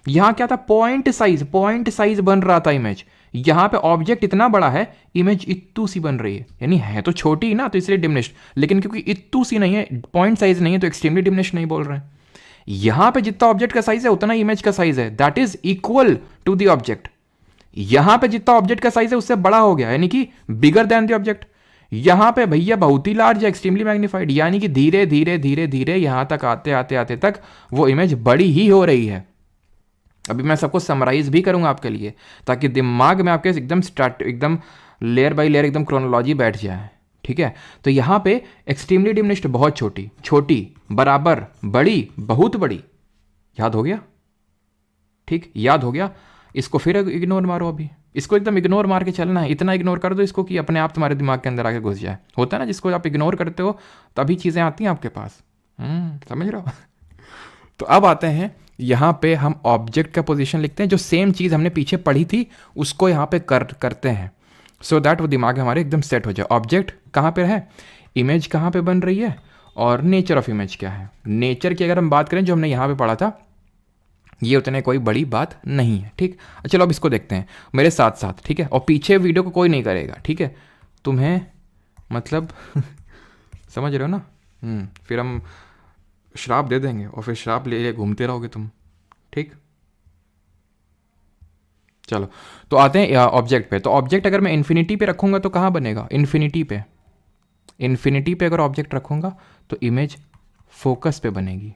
यहां क्या था, पॉइंट साइज बन रहा था इमेज, यहां पे ऑब्जेक्ट इतना बड़ा है, इमेज इत्तू सी बन रही है, यानी है तो छोटी ही ना, तो इसलिए डिमिनिश्ड, लेकिन क्योंकि इत्तू सी नहीं है, पॉइंट साइज नहीं है, तो एक्सट्रीमली डिमिनिश्ड नहीं बोल रहे हैं। यहां पे जितना ऑब्जेक्ट का साइज है उतना इमेज का साइज है, that is equal to the object. यहां पे जितना ऑब्जेक्ट का साइज है उससे बड़ा हो गया, यानी कि बिगर देन द ऑब्जेक्ट। यहां पे भैया बहुत ही लार्ज है, एक्सट्रीमली मैग्नीफाइड, यानी कि धीरे धीरे धीरे धीरे यहां तक आते तक वो इमेज बड़ी ही हो रही है। अभी मैं सबको समराइज भी करूंगा आपके लिए, ताकि दिमाग में आपके एकदम लेयर बाय लेयर एकदम क्रोनोलॉजी बैठ जाए, ठीक है। तो यहां पे एक्सट्रीमली डिमिनिश्ड बहुत छोटी, छोटी बराबर, बड़ी बहुत बड़ी, याद हो गया, ठीक, याद हो गया। इसको फिर इग्नोर मारो, अभी इसको एकदम इग्नोर मार के चलना है, इतना इग्नोर कर दो इसको कि अपने आप तुम्हारे दिमाग के अंदर आके घुस जाए। होता है ना, जिसको आप इग्नोर करते हो तभी चीज़ें आती हैं आपके पास, समझ रहे हो। तो अब आते हैं यहाँ पे हम ऑब्जेक्ट का पोजीशन लिखते हैं, जो सेम चीज़ हमने पीछे पढ़ी थी उसको यहाँ पे करते हैं, सो दैट वो दिमाग में हमारे एकदम सेट हो जाए। ऑब्जेक्ट कहाँ पे है, इमेज कहाँ पे बन रही है, और नेचर ऑफ इमेज क्या है। नेचर की अगर हम बात करें जो हमने यहाँ पे पढ़ा था, ये उतने कोई बड़ी बात नहीं है, ठीक। चलो अब इसको देखते हैं मेरे साथ साथ, ठीक है, और पीछे वीडियो को कोई नहीं करेगा, ठीक है, तुम्हें मतलब समझ रहे हो ना। फिर हम श्राप दे देंगे और फिर श्राप ले घूमते रहोगे तुम, ठीक। चलो तो आते हैं ऑब्जेक्ट पे। तो ऑब्जेक्ट अगर मैं इन्फिनिटी पे रखूंगा तो कहाँ बनेगा, इन्फिनिटी पे अगर ऑब्जेक्ट रखूंगा तो इमेज फोकस पे बनेगी,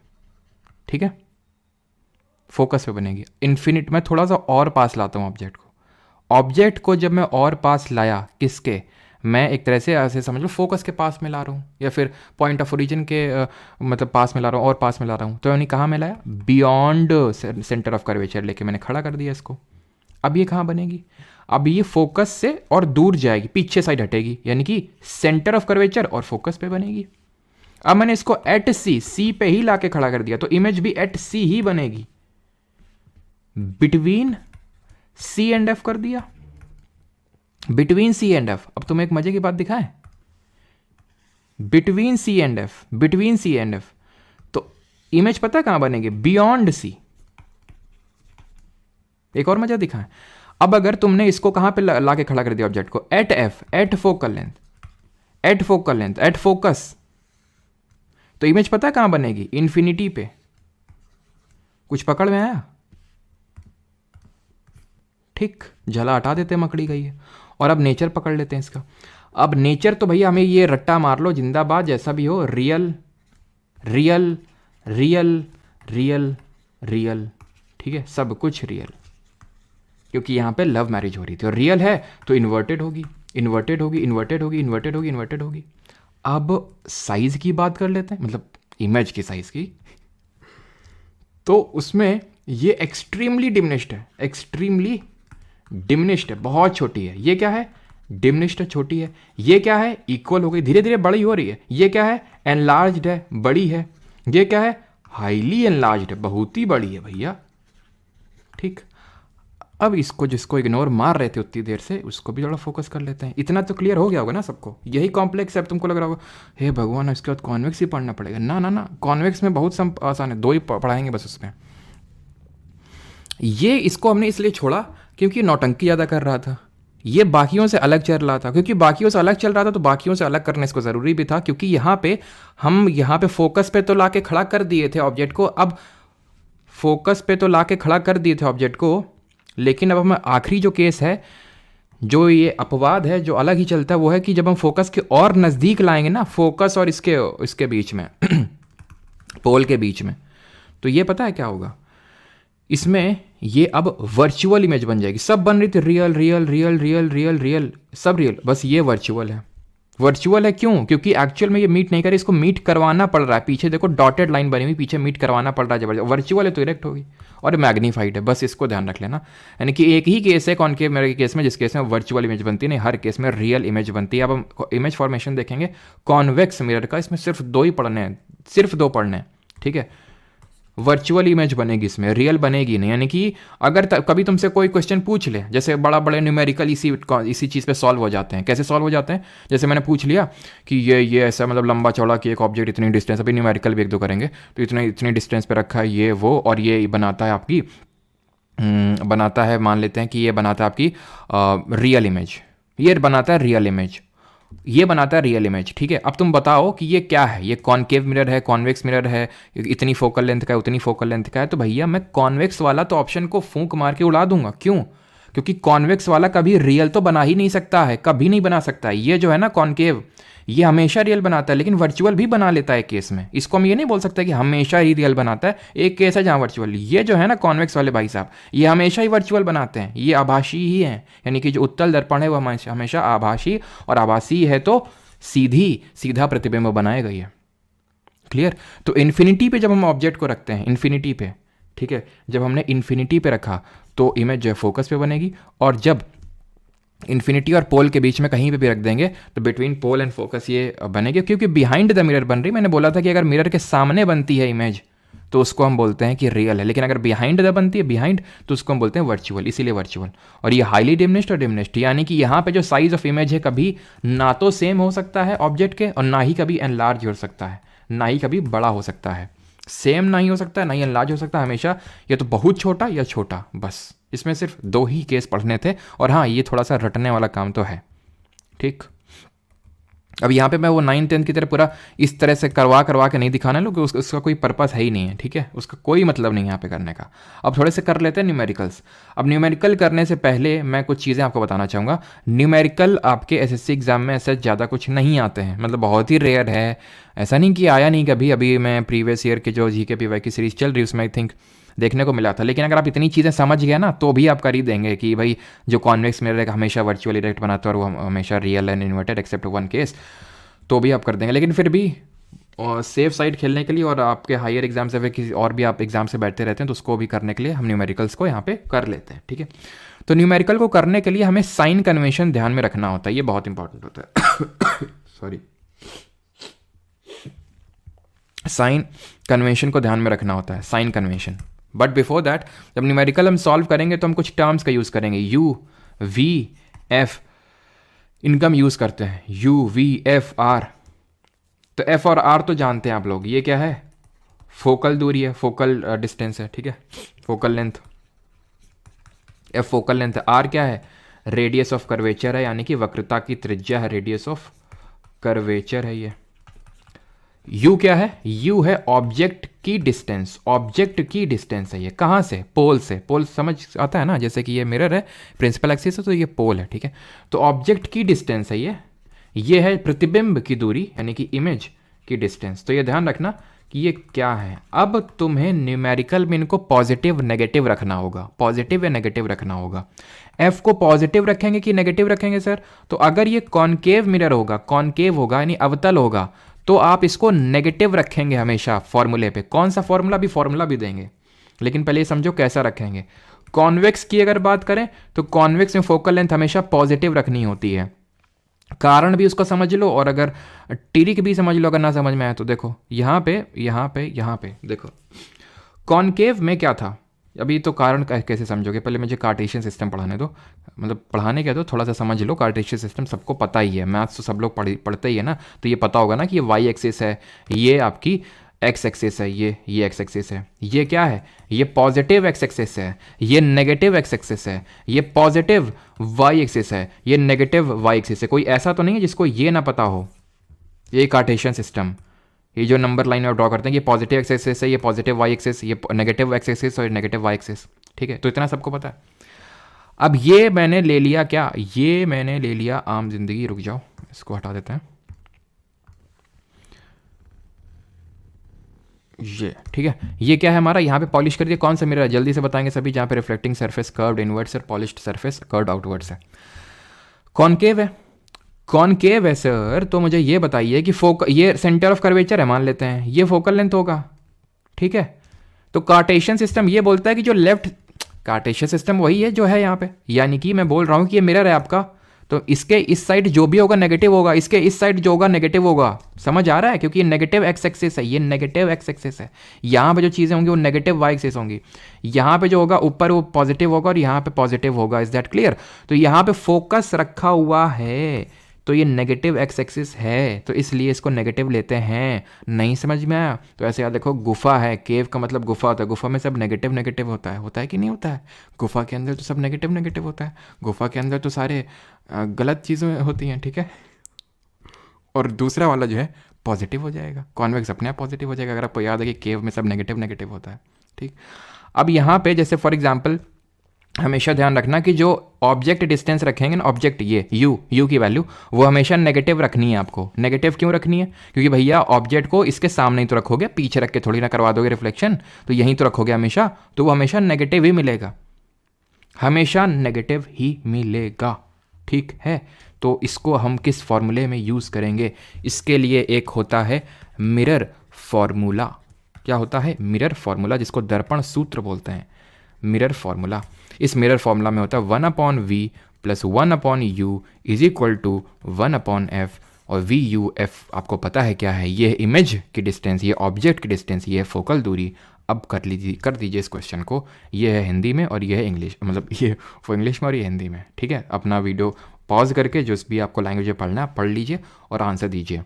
ठीक है, फोकस पे बनेगी। इन्फिनिट मैं थोड़ा सा और पास लाता हूँ ऑब्जेक्ट को जब मैं और पास लाया, किसके, मैं एक तरह से ऐसे समझ लो फोकस के पास में ला रहा हूँ, या फिर पॉइंट ऑफ ओरिजिन के मतलब पास में ला रहा हूँ, और पास में ला रहा हूँ, तो यानी कहाँ में लाया, बियॉन्ड सेंटर ऑफ कर्वेचर लेके मैंने खड़ा कर दिया इसको। अब ये कहाँ बनेगी, अब ये फोकस से और दूर जाएगी, पीछे साइड हटेगी, यानी कि सेंटर ऑफ कर्वेचर और फोकस पे बनेगी। अब मैंने इसको एट सी पे ही ला के खड़ा कर दिया, तो इमेज भी एट सी ही बनेगी, बिटवीन सी एंड एफ कर दिया, बिटवीन सी एंड एफ। अब तुम्हें एक मजे की बात दिखाएं, बिटवीन सी एंड एफ, तो इमेज पता है कहां बनेगी, बियॉन्ड सी। एक और मजा दिखाएं, अब अगर तुमने इसको कहां पे ला के खड़ा कर दिया ऑब्जेक्ट को, at F, at focal length, at focus, तो इमेज पता है कहां बनेगी, इन्फिनिटी पे। कुछ पकड़ में आया, ठीक, झला हटा देते, मकड़ी गई है। और अब नेचर पकड़ लेते हैं इसका। अब नेचर तो भैया हमें ये रट्टा मार लो जिंदाबाद, जैसा भी हो, real real real real real, ठीक है, सब कुछ रियल, क्योंकि यहां पे लव मैरिज हो रही थी, और रियल है तो इन्वर्टेड होगी, इन्वर्टेड होगी, इन्वर्टेड होगी, इन्वर्टेड होगी, इन्वर्टेड होगी। अब साइज की बात कर लेते हैं, मतलब इमेज की साइज की, तो उसमें ये एक्सट्रीमली डिमिनिश्ड है, एक्सट्रीमली डिमिनिश्ड है, बहुत छोटी है। ये क्या है? डिमिनिश्ड है, छोटी है। ये क्या है? इक्वल हो गई, धीरे धीरे बड़ी हो रही है। ये क्या है? एनलार्ज्ड है, बड़ी है। ये क्या है? हाईली एनलार्ज्ड है, बहुत ही बड़ी है भैया। ठीक, अब इसको जिसको इग्नोर मार रहे थे उतनी देर से, उसको भी थोड़ा फोकस कर लेते हैं। इतना तो क्लियर हो गया होगा ना सबको? यही कॉम्प्लेक्स है। अब तुमको लग रहा होगा हे भगवान इसके बाद कॉन्वेक्स ही पढ़ना पड़ेगा। ना ना ना, कॉन्वेक्स में बहुत आसान है, 2 ही पढ़ाएंगे बस उसमें। ये इसको हमने इसलिए छोड़ा क्योंकि नौटंकी ज़्यादा कर रहा था, ये बाकियों से अलग चल रहा था। क्योंकि बाकियों से अलग चल रहा था तो बाकियों से अलग करना इसको ज़रूरी भी था, क्योंकि यहाँ पे हम यहाँ पे फोकस पे तो ला के खड़ा कर दिए थे ऑब्जेक्ट को। अब फोकस पे तो ला के खड़ा कर दिए थे ऑब्जेक्ट को, लेकिन अब हमें आखिरी जो केस है, जो ये अपवाद है, जो अलग ही चलता है, वो है कि जब हम फोकस के और नज़दीक लाएंगे ना, फोकस और इसके बीच में पोल के बीच में, तो ये पता है क्या होगा? इसमें ये अब वर्चुअल इमेज बन जाएगी। सब बन रही थी real real real real real real, सब रियल, बस ये वर्चुअल है। वर्चुअल है क्यों? क्योंकि एक्चुअल में ये मीट नहीं करे, इसको मीट करवाना पड़ रहा है। पीछे देखो डॉटेड लाइन बनी हुई, पीछे मीट करवाना पड़ रहा है जबरदस्त। वर्चुअल है तो इरेक्ट होगी और मैग्नीफाइड है, बस इसको ध्यान रख लेना। यानी कि एक ही केस है कॉनकेव मिरर के केस में, जिस केस में वर्चुअल इमेज बनती है, नहीं हर केस में रियल इमेज बनती है। अब हम इमेज फॉर्मेशन देखेंगे कॉन्वेक्स मिरर का, इसमें सिर्फ 2 ही पढ़ने हैं, सिर्फ 2 पढ़ने हैं, ठीक है। वर्चुअल इमेज बनेगी, इसमें रियल बनेगी नहीं। यानी कि अगर कभी तुमसे कोई क्वेश्चन पूछ ले, जैसे बड़ा बड़े न्यूमेरिकल इसी चीज़ पे सॉल्व हो जाते हैं। कैसे सॉल्व हो जाते हैं? जैसे मैंने पूछ लिया कि ये ऐसा मतलब लंबा चौड़ा कि एक ऑब्जेक्ट इतनी डिस्टेंस, अभी न्यूमेरिकल भी 1-2 करेंगे, तो इतनी डिस्टेंस पे रखा है ये वो, और ये बनाता है आपकी बनाता है, मान लेते हैं कि ये बनाता है आपकी रियल इमेज, ये बनाता है रियल इमेज, ये बनाता है रियल इमेज, ठीक है। अब तुम बताओ कि ये क्या है? ये कॉनकेव मिरर है, कॉन्वेक्स मिरर है, इतनी फोकल लेंथ का है, उतनी फोकल लेंथ का है। तो भैया मैं कॉन्वेक्स वाला तो ऑप्शन को फूंक मार के उड़ा दूंगा। क्यों? क्योंकि कॉन्वेक्स वाला कभी रियल तो बना ही नहीं सकता है, कभी नहीं बना सकता है। ये जो है ना कॉनकेव, ये हमेशा रियल बनाता है, लेकिन वर्चुअल भी बना लेता है केस में। इसको हम ये नहीं बोल सकते कि हमेशा ही रियल बनाता है। एक केस है जहाँ वर्चुअल, ये जो है ना कॉन्वेक्स वाले भाई साहब, ये हमेशा ही वर्चुअल बनाते हैं, ये आभासी ही हैं। यानी कि जो उत्तल दर्पण है वो हमेशा आभासी, और आभासी है तो सीधा प्रतिबिंब बनाएगा ये। क्लियर? तो इन्फिनिटी पे जब हम ऑब्जेक्ट को रखते हैं, इन्फिनिटी पे, ठीक है, जब हमने इन्फिनिटी पे रखा तो इमेज जो है फोकस पे बनेगी, और जब इन्फिनिटी और पोल के बीच में कहीं पे भी रख देंगे तो बिटवीन पोल एंड फोकस ये बनेगी। क्योंकि बिहाइंड द मिरर बन रही, मैंने बोला था कि अगर मिरर के सामने बनती है इमेज तो उसको हम बोलते हैं कि रियल है, लेकिन अगर बिहाइंड द बनती है, बिहाइंड, तो उसको हम बोलते हैं वर्चुअल, इसीलिए वर्चुअल। और ये हाईली डिमिनिश्ड और डिमिनिश्ड, यानी कि यहाँ पे जो साइज ऑफ इमेज है कभी ना तो सेम हो सकता है ऑब्जेक्ट के, और ना ही कभी एनलार्ज हो सकता है, ना ही कभी बड़ा हो सकता है। सेम नहीं हो सकता है, ना ही एनलार्ज हो सकता है, हमेशा या तो बहुत छोटा या छोटा, बस। इसमें सिर्फ 2 ही केस पढ़ने थे, और हाँ ये थोड़ा सा रटने वाला काम तो है, ठीक। अब यहाँ पे मैं वो 9th-10th की तरह पूरा इस तरह से करवा के नहीं दिखाना है, क्योंकि उसका कोई पर्पस है ही नहीं है, ठीक है, उसका कोई मतलब नहीं है यहाँ पे करने का। अब थोड़े से कर लेते हैं न्यूमेरिकल्स। अब न्यूमेरिकल करने से पहले मैं कुछ चीज़ें आपको बताना चाहूँगा। न्यूमेरिकल आपके एसएससी एग्जाम में ऐसे ज़्यादा कुछ नहीं आते हैं, मतलब बहुत ही रेयर है, ऐसा नहीं कि आया नहीं कभी। अभी मैं प्रीवियस ईयर के जो जीके पीवाई की सीरीज चल रही है उसमें आई थिंक देखने को मिला था। लेकिन अगर आप इतनी चीज़ें समझ गए ना तो भी आप कर ही देंगे कि भाई जो कॉन्वेक्स मिरर हमेशा वर्चुअल इरेक्ट बनाता है और वो हमेशा real and inverted except 1 case, तो भी आप कर देंगे। लेकिन फिर भी सेफ साइड खेलने के लिए, और आपके हायर एग्जाम से किसी और भी आप एग्जाम से बैठते रहते हैं, तो उसको भी करने के लिए हम न्यूमेरिकल्स को यहाँ पे कर लेते हैं, ठीक है। तो न्यूमेरिकल को करने के लिए हमें साइन कन्वेंशन ध्यान में रखना होता है, ये बहुत इंपॉर्टेंट होता है। सॉरी, साइन कन्वेंशन को ध्यान में रखना होता है, sign convention. But before that, जब न्यूमेरिकल हम सॉल्व करेंगे तो हम कुछ टर्म्स का यूज़ करेंगे, यू वी एफ, इनका हम यूज़ करते हैं, यू वी एफ आर। तो एफ और आर तो जानते हैं आप लोग, ये क्या है? फोकल दूरी है, फोकल डिस्टेंस है, ठीक है, focal length. F focal length है, आर क्या है? रेडियस ऑफ कर्वेचर है, यानी कि वक्रता की त्रिज्या है, रेडियस ऑफ कर्वेचर है ये। यू क्या है? यू है ऑब्जेक्ट की डिस्टेंस, ऑब्जेक्ट की डिस्टेंस है ये। कहाँ से? पोल से। पोल समझ आता है ना, जैसे कि ये मिरर है, प्रिंसिपल एक्सिस है, तो ये पोल है, ठीक है। तो ऑब्जेक्ट की डिस्टेंस है ये है प्रतिबिंब की दूरी, यानी कि इमेज की डिस्टेंस। तो ये ध्यान रखना कि ये क्या है। अब तुम्हें न्यूमेरिकल में इनको पॉजिटिव नेगेटिव रखना होगा, पॉजिटिव या नेगेटिव रखना होगा। एफ को पॉजिटिव रखेंगे कि नेगेटिव रखेंगे सर? तो अगर ये कॉनकेव मिरर होगा, कॉनकेव होगा यानी अवतल होगा, तो आप इसको नेगेटिव रखेंगे हमेशा फॉर्मूले पे। कौन सा फॉर्मूला, भी फॉर्मूला भी देंगे, लेकिन पहले ये समझो कैसा रखेंगे। कॉन्वेक्स की अगर बात करें तो कॉन्वेक्स में फोकल लेंथ हमेशा पॉजिटिव रखनी होती है। कारण भी उसको समझ लो, और अगर टिरिक भी समझ लो अगर ना समझ में आए तो। देखो यहाँ पे देखो कॉनकेव में क्या था, अभी तो कारण कैसे समझोगे, पहले मुझे कार्टेशियन सिस्टम पढ़ाने दो, मतलब पढ़ाने क्या दो, थोड़ा सा समझ लो। कार्टेशियन सिस्टम सबको पता ही है, मैथ्स तो सब लोग पढ़ते ही है ना, तो ये पता होगा ना कि ये वाई एक्सिस है, ये आपकी एक्स एक्सिस है, ये एक्स एक्सिस है, ये क्या है, ये पॉजिटिव एक्स एक्सिस है, ये नेगेटिव एक्स एक्सिस है, ये पॉजिटिव वाई एक्सिस है, ये नेगेटिव वाई एक्सिस है। कोई ऐसा तो नहीं है जिसको ये ना पता हो। ये कार्टेशियन सिस्टम, ये जो नंबर लाइन में ड्रॉ करते हैं, ये पॉजिटिव एक्स एक्सिस है, ये पॉजिटिव वाई एक्सिस, ये नेगेटिव एक्स एक्सिस और नेगेटिव वाई एक्सिस, ठीक है, तो इतना सबको पता है। अब ये मैंने ले लिया क्या, ये मैंने ले लिया आम जिंदगी, रुक जाओ इसको हटा देते हैं, ये ठीक है। ये क्या है हमारा, यहाँ पे पॉलिश कर दिया, कौन सा मिरर है जल्दी से बताएंगे सभी, जहाँ पे रिफ्लेक्टिंग सरफेस कर्व्ड इनवर्ड्स और पॉलिश्ड सरफेस कर्व्ड आउटवर्ड्स है। कॉनकेव है, कॉनकेव है सर, तो मुझे ये बताइए कि ये सेंटर ऑफ कर्वेचर है मान लेते हैं, ये फोकल लेंथ होगा, ठीक है। तो कार्टेशियन सिस्टम ये बोलता है कि जो लेफ्ट, कार्टेशियन सिस्टम वही है जो है यहाँ पे, यानी कि मैं बोल रहा हूँ कि ये मिरर है आपका, तो इसके इस साइड जो भी होगा नेगेटिव होगा, इसके इस साइड जो होगा नेगेटिव होगा। समझ आ रहा है, क्योंकि ये नेगेटिव एक्स एक्सिस है, ये नेगेटिव एक्स एक्सिस है, यहाँ पे जो चीज़ें होंगी वो नेगेटिव वाई एक्सिस होंगी, यहाँ पे जो होगा ऊपर वो पॉजिटिव होगा और यहाँ पे पॉजिटिव होगा। Is that clear? तो यहाँ पे फोकस रखा हुआ है, तो ये नेगेटिव एक्स एक्सिस है, तो इसलिए इसको नेगेटिव लेते हैं। नहीं समझ में आया तो ऐसे याद देखो, गुफा है, केव का मतलब गुफा होता है, गुफा में सब नेगेटिव नेगेटिव होता है कि नहीं होता है? गुफा के अंदर तो सब नेगेटिव नेगेटिव होता है, गुफा के अंदर तो सारे गलत चीज़ें होती हैं, ठीक है। और दूसरा वाला जो है पॉजिटिव हो जाएगा, कॉन्वेक्स अपने आप पॉजिटिव हो जाएगा, अगर आपको याद है कि केव में सब नेगेटिव नेगेटिव होता है, ठीक। अब यहाँ पे जैसे फॉर एग्जाम्पल हमेशा ध्यान रखना कि जो ऑब्जेक्ट डिस्टेंस रखेंगे ना, ऑब्जेक्ट ये यू की वैल्यू वो हमेशा नेगेटिव रखनी है आपको। नेगेटिव क्यों रखनी है? क्योंकि भैया ऑब्जेक्ट को इसके सामने ही तो रखोगे, पीछे रख के थोड़ी ना करवा दोगे रिफ्लेक्शन, तो यहीं तो रखोगे हमेशा, तो वो हमेशा नेगेटिव ही मिलेगा, हमेशा नेगेटिव ही मिलेगा, ठीक है। तो इसको हम किस फॉर्मूले में यूज़ करेंगे? इसके लिए एक होता है मिरर फॉर्मूला। क्या होता है? मिरर फॉर्मूला, जिसको दर्पण सूत्र बोलते हैं, मिरर फॉर्मूला। इस मिरर फॉर्मूला में होता है 1/v + 1/u is equal to 1/f, और वी यू एफ आपको पता है क्या है, ये इमेज की डिस्टेंस, ये ऑब्जेक्ट की डिस्टेंस, ये है फोकल दूरी। अब कर दीजिए इस क्वेश्चन को, ये है हिंदी में और ये है इंग्लिश, मतलब ये वो इंग्लिश में और ये हिंदी में, ठीक है। अपना वीडियो पॉज करके जो भी आपको लैंग्वेज में पढ़ना है पढ़ लीजिए और आंसर दीजिए,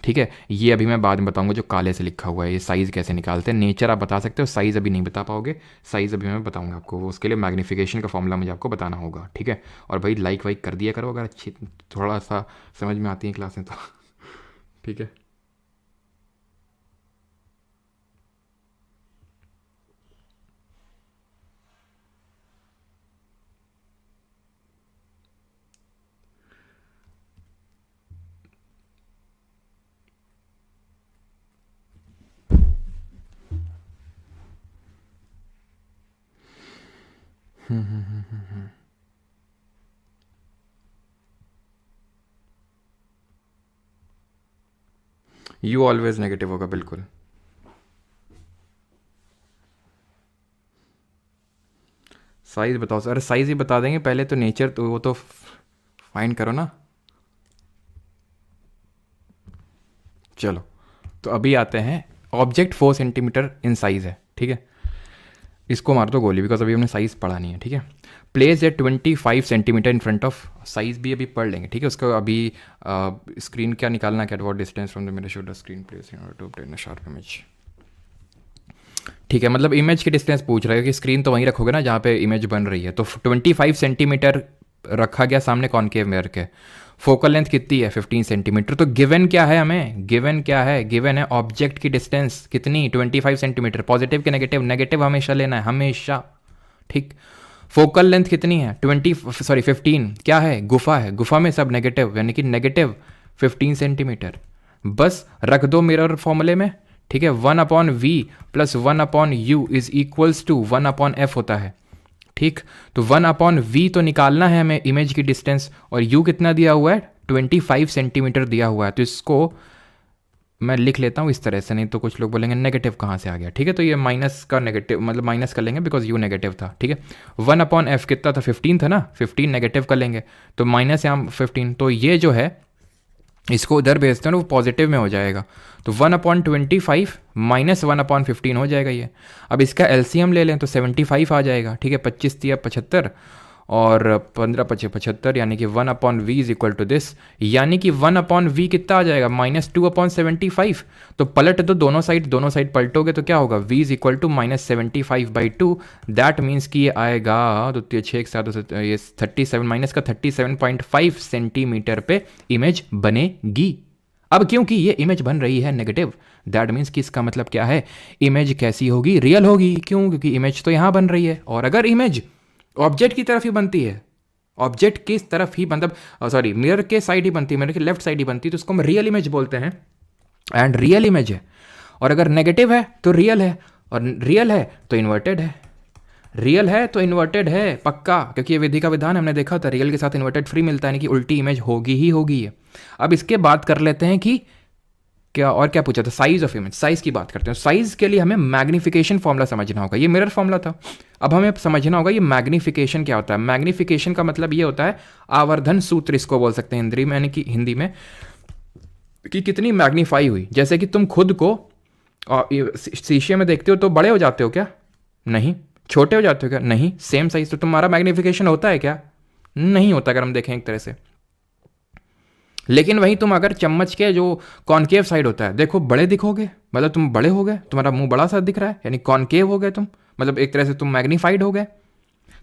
ठीक है। ये अभी मैं बाद में बताऊंगा जो काले से लिखा हुआ है, ये साइज़ कैसे निकालते हैं। नेचर आप बता सकते हो, साइज़ अभी नहीं बता पाओगे, साइज़ अभी मैं बताऊंगा आपको, वो उसके लिए मैग्नीफिकेशन का फॉर्मूला मुझे आपको बताना होगा, ठीक है। और भाई लाइक वाइक कर दिया करो अगर अच्छी थोड़ा सा समझ में आती है क्लासें तो, ठीक है। यू ऑलवेज नेगेटिव होगा, बिल्कुल। साइज़ बताओ सर, अरे साइज़ ही बता देंगे पहले तो, नेचर तो वो तो फाइंड करो ना। चलो तो अभी आते हैं, ऑब्जेक्ट 4 सेंटीमीटर इन साइज़ है, ठीक है। इसको मार दो गोली, बिकॉज अभी हमने साइज़ पढ़ा नहीं है, ठीक है। Place at 25 centimetre in front of, size भी अभी पढ़ लेंगे, ठीक है। उसको अभी स्क्रीन क्या निकालना, क्या what distance from the mirror should the screen place in order to obtain a sharp image, ठीक है। मतलब इमेज की डिस्टेंस पूछ रहे हो कि स्क्रीन तो वहीं रखोगे ना जहाँ पे इमेज बन रही है, तो 25 सेंटीमीटर रखा गया सामने कॉनकेव मिरर के। फोकल लेंथ कितनी है? 15 सेंटीमीटर। तो गिवन क्या है हमें? गिवन क्या है? गिवन है ऑब्जेक्ट की डिस्टेंस कितनी? 25 सेंटीमीटर। पॉजिटिव के नेगेटिव? नेगेटिव हमेशा लेना है, हमेशा, ठीक। फोकल लेंथ कितनी है? 15। क्या है? गुफा है, गुफा में सब नेगेटिव, यानी कि नेगेटिव 15 सेंटीमीटर। बस रख दो मिरर फॉर्मूले में, ठीक है। 1/v + 1/u is equals to 1/f होता है, ठीक। तो 1/v तो निकालना है हमें इमेज की डिस्टेंस, और u कितना दिया हुआ है? 25 सेंटीमीटर दिया हुआ है। तो इसको मैं लिख लेता हूँ इस तरह से, नहीं तो कुछ लोग बोलेंगे नेगेटिव कहाँ से आ गया, ठीक है। तो ये माइनस का नेगेटिव मतलब माइनस कर लेंगे बिकॉज यू नेगेटिव था, ठीक है। 1/f कितना था, 15 था ना, 15 नेगेटिव कर लेंगे तो माइनस यहाँ 15, तो ये जो है इसको उधर भेजते हैं वो पॉजिटिव में हो जाएगा, तो 1/25 माइनस 1/15 हो जाएगा ये। अब इसका एलसीएम ले लें तो 75 आ जाएगा, ठीक है। 25 तिया 75 और 15 पचे 75, यानी कि 1/v is equal to this, यानी कि 1/v कितना आ जाएगा, -2/75। तो पलट दो दोनों साइड पलटोगे तो क्या होगा, v is equal to -75/2। That means कि ये आएगा तो 6 के साथ ये 37 माइनस का 37.5 सेंटीमीटर पे इमेज बनेगी। अब क्योंकि ये इमेज बन रही है नेगेटिव, दैट मीन्स कि इसका मतलब क्या है, इमेज कैसी होगी, रियल होगी। क्यों, क्योंकि इमेज तो यहाँ बन रही है, और अगर इमेज ऑब्जेक्ट की तरफ ही बनती है, ऑब्जेक्ट की तरफ ही मतलब सॉरी मिरर के साइड ही बनती है, मिरर के लेफ्ट साइड ही बनती है, तो उसको हम रियल इमेज बोलते हैं। एंड रियल इमेज है, और अगर नेगेटिव है तो रियल है, और रियल है तो इन्वर्टेड है, रियल है तो इन्वर्टेड है पक्का, क्योंकि ये विधि का विधान हमने देखा था, रियल के साथ इन्वर्टेड फ्री मिलता है, यानी कि उल्टी इमेज होगी ही होगी है। अब इसके बात कर लेते हैं कि क्या और क्या पूछा था, साइज ऑफ इमेज, साइज की बात करते हैं। साइज के लिए हमें मैग्निफिकेशन फॉर्मूला समझना होगा, ये मिरर फॉर्मूला था, अब हमें समझना होगा ये मैग्निफिकेशन क्या होता है। मैग्निफिकेशन का मतलब ये होता है आवर्धन सूत्र, इसको बोल सकते हैं हिंदी में, यानी कि हिंदी में कि कितनी मैग्नीफाई हुई। जैसे कि तुम खुद को शीशे में देखते हो तो बड़े हो जाते हो क्या, नहीं। छोटे हो जाते हो क्या, नहीं। सेम साइज, तो तुम्हारा मैग्निफिकेशन होता है क्या, नहीं होता, अगर हम देखें एक तरह से। लेकिन वहीं तुम अगर चम्मच के जो कॉनकेव साइड होता है देखो, बड़े दिखोगे, मतलब तुम बड़े हो गए, तुम्हारा मुंह बड़ा सा दिख रहा है, यानी कॉनकेव हो गए तुम, मतलब एक तरह से तुम मैग्नीफाइड हो गए।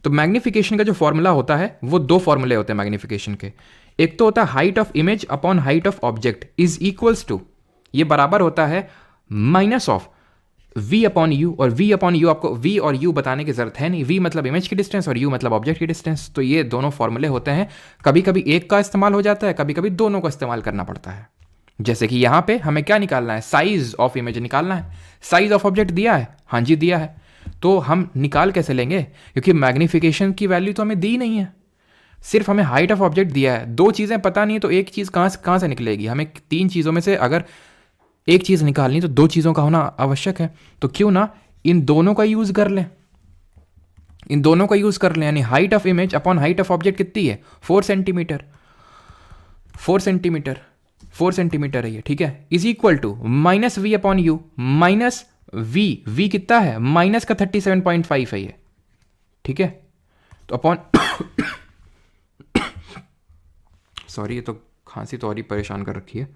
तो मैग्नीफिकेशन का जो फॉर्मूला होता है वो दो फॉर्मूले होते हैं मैग्नीफिकेशन के। एक तो होता है height of image upon height of object is equals to, ये बराबर होता है minus of v upon u, और v अपॉन यू आपको v और u बताने की जरूरत है नहीं, v मतलब इमेज की डिस्टेंस और u मतलब ऑब्जेक्ट की डिस्टेंस। तो ये दोनों फॉर्मूले होते हैं, कभी कभी एक का इस्तेमाल हो जाता है, कभी कभी दोनों का इस्तेमाल करना पड़ता है। जैसे कि यहाँ पे हमें क्या निकालना है, साइज ऑफ इमेज निकालना है। साइज ऑफ ऑब्जेक्ट दिया है, हाँ जी दिया है, तो हम निकाल कैसे लेंगे, क्योंकि मैग्नीफिकेशन की वैल्यू तो हमें दी नहीं है, सिर्फ हमें हाइट ऑफ ऑब्जेक्ट दिया है। दो चीज़ें पता नहीं है तो एक चीज़ कहाँ से निकलेगी, हमें तीन चीज़ों में से अगर एक चीज़ निकालनी तो दो चीज़ों का होना आवश्यक है। तो क्यों ना इन दोनों का यूज़ कर लें, इन दोनों का यूज़ कर लें, यानी height of image upon height of object कितनी है, 4 सेंटीमीटर, 4 सेंटीमीटर, 4 सेंटीमीटर है ये, ठीक है, is equal to minus v upon u, minus v कितना है, माइनस का 37.5 है ये, ठीक है। तो अपॉन सॉरी ये तो खांसी तो और ही परेशान कर रखी है,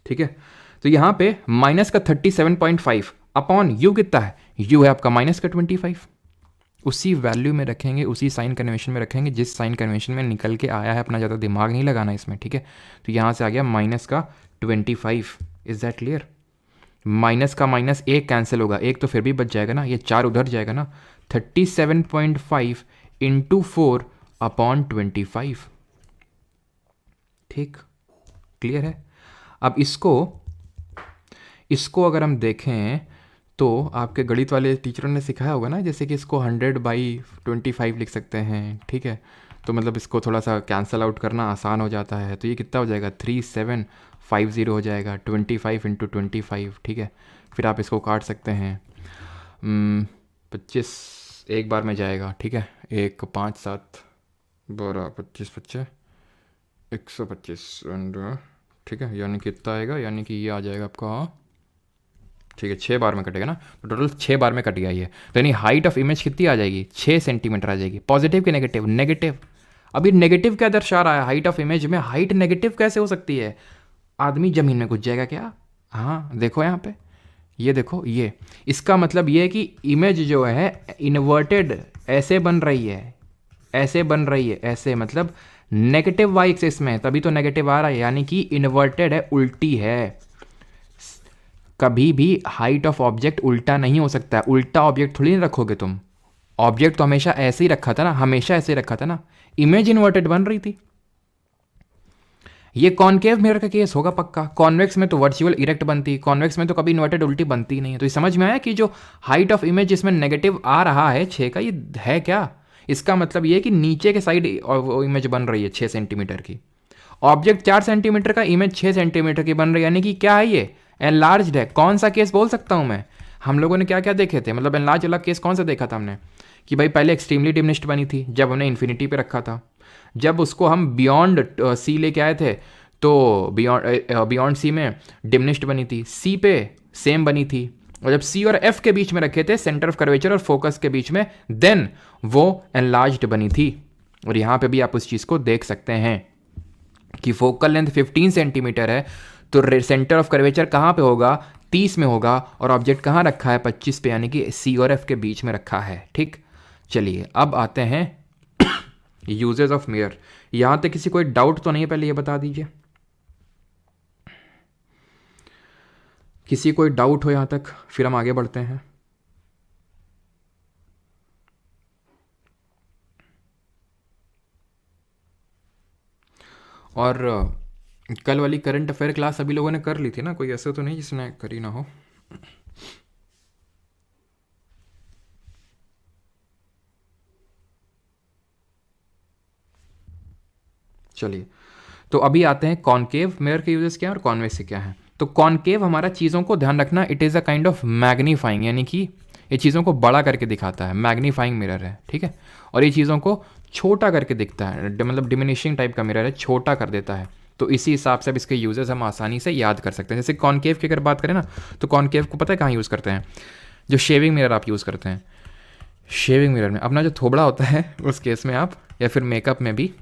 ठीक है। तो यहां पे माइनस का 37.5 अपॉन यू कितना है, यू है आपका माइनस का 25, उसी वैल्यू में रखेंगे, उसी साइन कन्वेंशन में रखेंगे जिस साइन कन्वेंशन में निकल के आया है, अपना ज़्यादा दिमाग नहीं लगाना इसमें, ठीक है। तो यहां से आ गया माइनस का 25, इज दैट क्लियर। माइनस का माइनस एक कैंसिल होगा, एक तो फिर भी बच जाएगा ना, ये 4 उधर जाएगा ना, 37.5 इंटू 4 अपॉन 25, ठीक, क्लियर है। अब इसको अगर हम देखें तो आपके गणित वाले टीचरों ने सिखाया होगा ना, जैसे कि इसको 100/25 लिख सकते हैं, ठीक है। तो मतलब इसको थोड़ा सा कैंसिल आउट करना आसान हो जाता है, तो ये कितना हो जाएगा, 3750 हो जाएगा, 25 इंटू 25, ठीक है। फिर आप इसको काट सकते हैं, 25 एक बार में जाएगा, ठीक है, 1 5 7 12 25 25 125 ठीक है, यानी कितना आएगा, यानी कि ये आ जाएगा आपका, ठीक है, 6 बार में कटेगा ना, तो टोटल 6 बार में कट गया ये। तो यानी हाइट ऑफ इमेज कितनी आ जाएगी, 6 सेंटीमीटर आ जाएगी। पॉजिटिव की नेगेटिव, नेगेटिव। अभी नेगेटिव क्या दर्शा रहा है, हाइट ऑफ इमेज में हाइट नेगेटिव कैसे हो सकती है, आदमी जमीन में घुस जाएगा क्या, हाँ देखो यहाँ पे, ये देखो, ये इसका मतलब ये है कि इमेज जो है इन्वर्टेड ऐसे बन रही है, ऐसे बन रही है, ऐसे मतलब नेगेटिव वाई एक्सिस में, तभी तो नेगेटिव आ रहा है, यानी कि इन्वर्टेड है, उल्टी है। कभी भी हाइट ऑफ ऑब्जेक्ट उल्टा नहीं हो सकता है, उल्टा ऑब्जेक्ट थोड़ी नहीं रखोगे तुम, ऑब्जेक्ट तो हमेशा ऐसे ही रखा था ना, हमेशा ऐसे रखा था ना, इमेज इन्वर्टेड बन रही थी। ये कॉनकेव मिरर का केस होगा पक्का, कॉन्वेक्स में तो वर्चुअल इरेक्ट बनती, कॉन्वेक्स में तो कभी इन्वर्टेड उल्टी बनती नहीं है। तो ये समझ में आया कि जो हाइट ऑफ इमेज जिसमें नेगेटिव आ रहा है 6 का, ये है क्या, इसका मतलब ये है कि नीचे के साइड इमेज बन रही है 6 सेंटीमीटर की, ऑब्जेक्ट 4 सेंटीमीटर का, इमेज 6 सेंटीमीटर की बन रही है, यानी कि क्या है ये, एनलार्ज्ड है। कौन सा केस बोल सकता हूँ मैं, हम लोगों ने क्या क्या देखे थे, मतलब एनलार्ज वाला केस कौन सा देखा था हमने, कि भाई पहले एक्सट्रीमली डिमिनिश्ड बनी थी जब हमने इन्फिनिटी पे रखा था, जब उसको हम बियॉन्ड सी लेके आए थे तो बियॉन्ड सी में डिमिनिश्ड बनी थी, सी पे सेम बनी थी, और जब सी और एफ के बीच में रखे थे, सेंटर ऑफ कर्वेचर और फोकस के बीच में, देन वो एनलार्ज्ड बनी थी। और यहाँ पे भी आप उस चीज़ को देख सकते हैं कि फोकल लेंथ 15 सेंटीमीटर है, तो सेंटर ऑफ कर्वेचर कहाँ पे होगा, 30 में होगा, और ऑब्जेक्ट कहाँ रखा है, 25 पे, यानी कि सी और एफ के बीच में रखा है। ठीक, चलिए अब आते हैं यूजेस ऑफ मिरर। यहाँ तक किसी कोई डाउट तो नहीं है, पहले ये बता दीजिए, किसी कोई डाउट हो यहाँ तक, फिर हम आगे बढ़ते हैं। और कल वाली करंट अफेयर क्लास सभी लोगों ने कर ली थी ना, कोई ऐसा तो नहीं जिसने करी ना हो। चलिए, तो अभी आते हैं कॉनकेव मिरर के यूजेस क्या है और कॉन्वेक्स से क्या है। तो कॉनकेव हमारा चीज़ों को, ध्यान रखना, it is a kind of magnifying, यानी कि ये चीज़ों को बड़ा करके दिखाता है, मैग्नीफाइंग मिरर है, ठीक है। और ये चीज़ों को छोटा करके दिखता है, मतलब डिमिनिशिंग टाइप का मिरर है, छोटा कर देता है। तो इसी हिसाब से अब इसके यूजेस हम आसानी से याद कर सकते हैं। जैसे कॉनकेव की अगर बात करें ना, तो कॉनकेव को पता है कहाँ यूज़ करते हैं, जो शेविंग मिरर आप यूज़ करते हैं, शेविंग मिरर में अपना जो थोबड़ा होता है उस केस में आप, या फिर मेकअप में भी,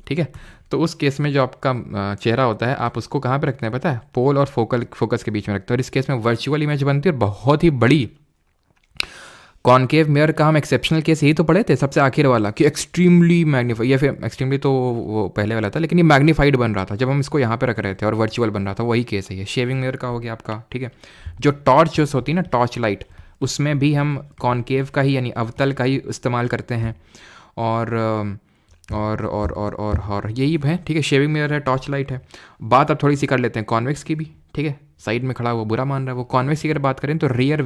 ठीक है, तो उस केस में जो आपका चेहरा होता है, आप उसको कहाँ पे रखते हैं पता है, पोल और फोकस के बीच में रखते हैं, और इस केस में वर्चुअल इमेज बनती है, और बहुत ही बड़ी। कॉनकेव मिरर का हम एक्सेप्शनल केस यही तो पढ़े थे सबसे आखिर वाला, कि एक्सट्रीमली मैग्नीफाइड, या फिर एक्सट्रीमली तो वो पहले वाला था, लेकिन ये मैग्नीफाइड बन रहा था जब हम इसको यहाँ पे रख रहे थे, और वर्चुअल बन रहा था, वही केस है ये। शेविंग मिरर का हो गया आपका, ठीक है। जो टॉर्च होती है ना, टॉर्च लाइट, उसमें भी हम कॉनकेव का ही, यानी अवतल का ही इस्तेमाल करते हैं। और यही है, ठीक है। शेविंग मिरर है, टॉर्च लाइट है। बात अब थोड़ी सी कर लेते हैं कॉन्वेक्स की भी, ठीक है। साइड में खड़ा हुआ बुरा मान रहा है वो। कॉन्वेक्स की अगर बात करें तो रियर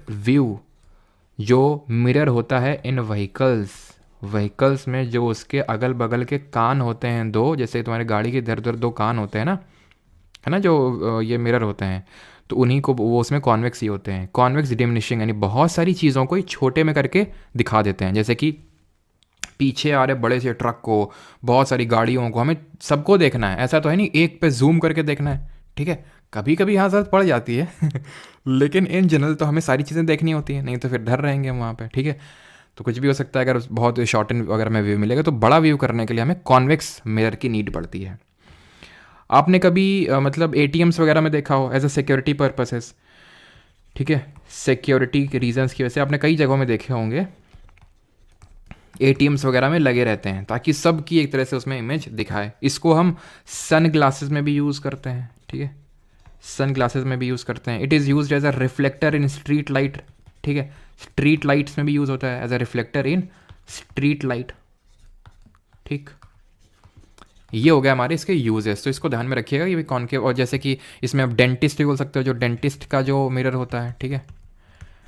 व्यू जो मिरर होता है इन व्हीकल्स में, जो उसके अगल बगल के कान होते हैं दो, जैसे तुम्हारी गाड़ी के इधर उधर दो कान होते हैं ना, है ना, जो ये मिरर होते हैं, तो उन्हीं को वो उसमें कॉन्वेक्स ही होते हैं। कॉन्वेक्स डिमिनिशिंग, यानी बहुत सारी चीज़ों को ही छोटे में करके दिखा देते हैं। जैसे कि पीछे आ रहे बड़े से ट्रक को, बहुत सारी गाड़ियों को, हमें सबको देखना है, ऐसा तो है नहीं एक पे जूम करके देखना है, ठीक है। कभी कभी यहाँ जरूरत पड़ जाती है लेकिन इन जनरल तो हमें सारी चीज़ें देखनी होती है, नहीं तो फिर डर रहेंगे हम वहाँ पे, ठीक है। तो कुछ भी हो सकता है, अगर बहुत शॉर्ट एंड अगर हमें व्यू मिलेगा, तो बड़ा व्यू करने के लिए हमें कॉन्वेक्स मिरर की नीड पड़ती है। आपने कभी मतलब ATMs वगैरह में देखा हो, एज अ सिक्योरिटी पर्पसेस, ठीक है, सिक्योरिटी के रीजंस की वजह से आपने कई जगहों में देखे होंगे, ATMs वगैरह में लगे रहते हैं, ताकि सबकी एक तरह से उसमें इमेज दिखाए। इसको हम सन ग्लासेस में भी यूज़ करते हैं, ठीक है, सन ग्लासेस में भी यूज़ करते हैं। It is use as a reflector in street light, ठीक है, स्ट्रीट लाइट्स में भी यूज़ होता है as a reflector in street light, ठीक। ये हो गया हमारे इसके यूजेस, तो इसको ध्यान में रखिएगा, ये भी कॉनकेव। और जैसे कि इसमें आप डेंटिस्ट भी बोल सकते हो, जो डेंटिस्ट का जो मिरर होता है, ठीक है,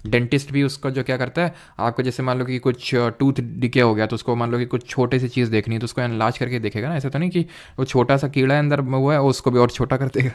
डेंटिस्ट भी उसका जो क्या करता है, आपको जैसे मान लो कि कुछ टूथ डिके हो गया, तो उसको मान लो कि कुछ छोटे सी चीज़ देखनी है, तो उसको एनलार्ज करके देखेगा ना, ऐसा तो नहीं कि वो छोटा सा कीड़ा अंदर हुआ है उसको भी और छोटा कर देगा।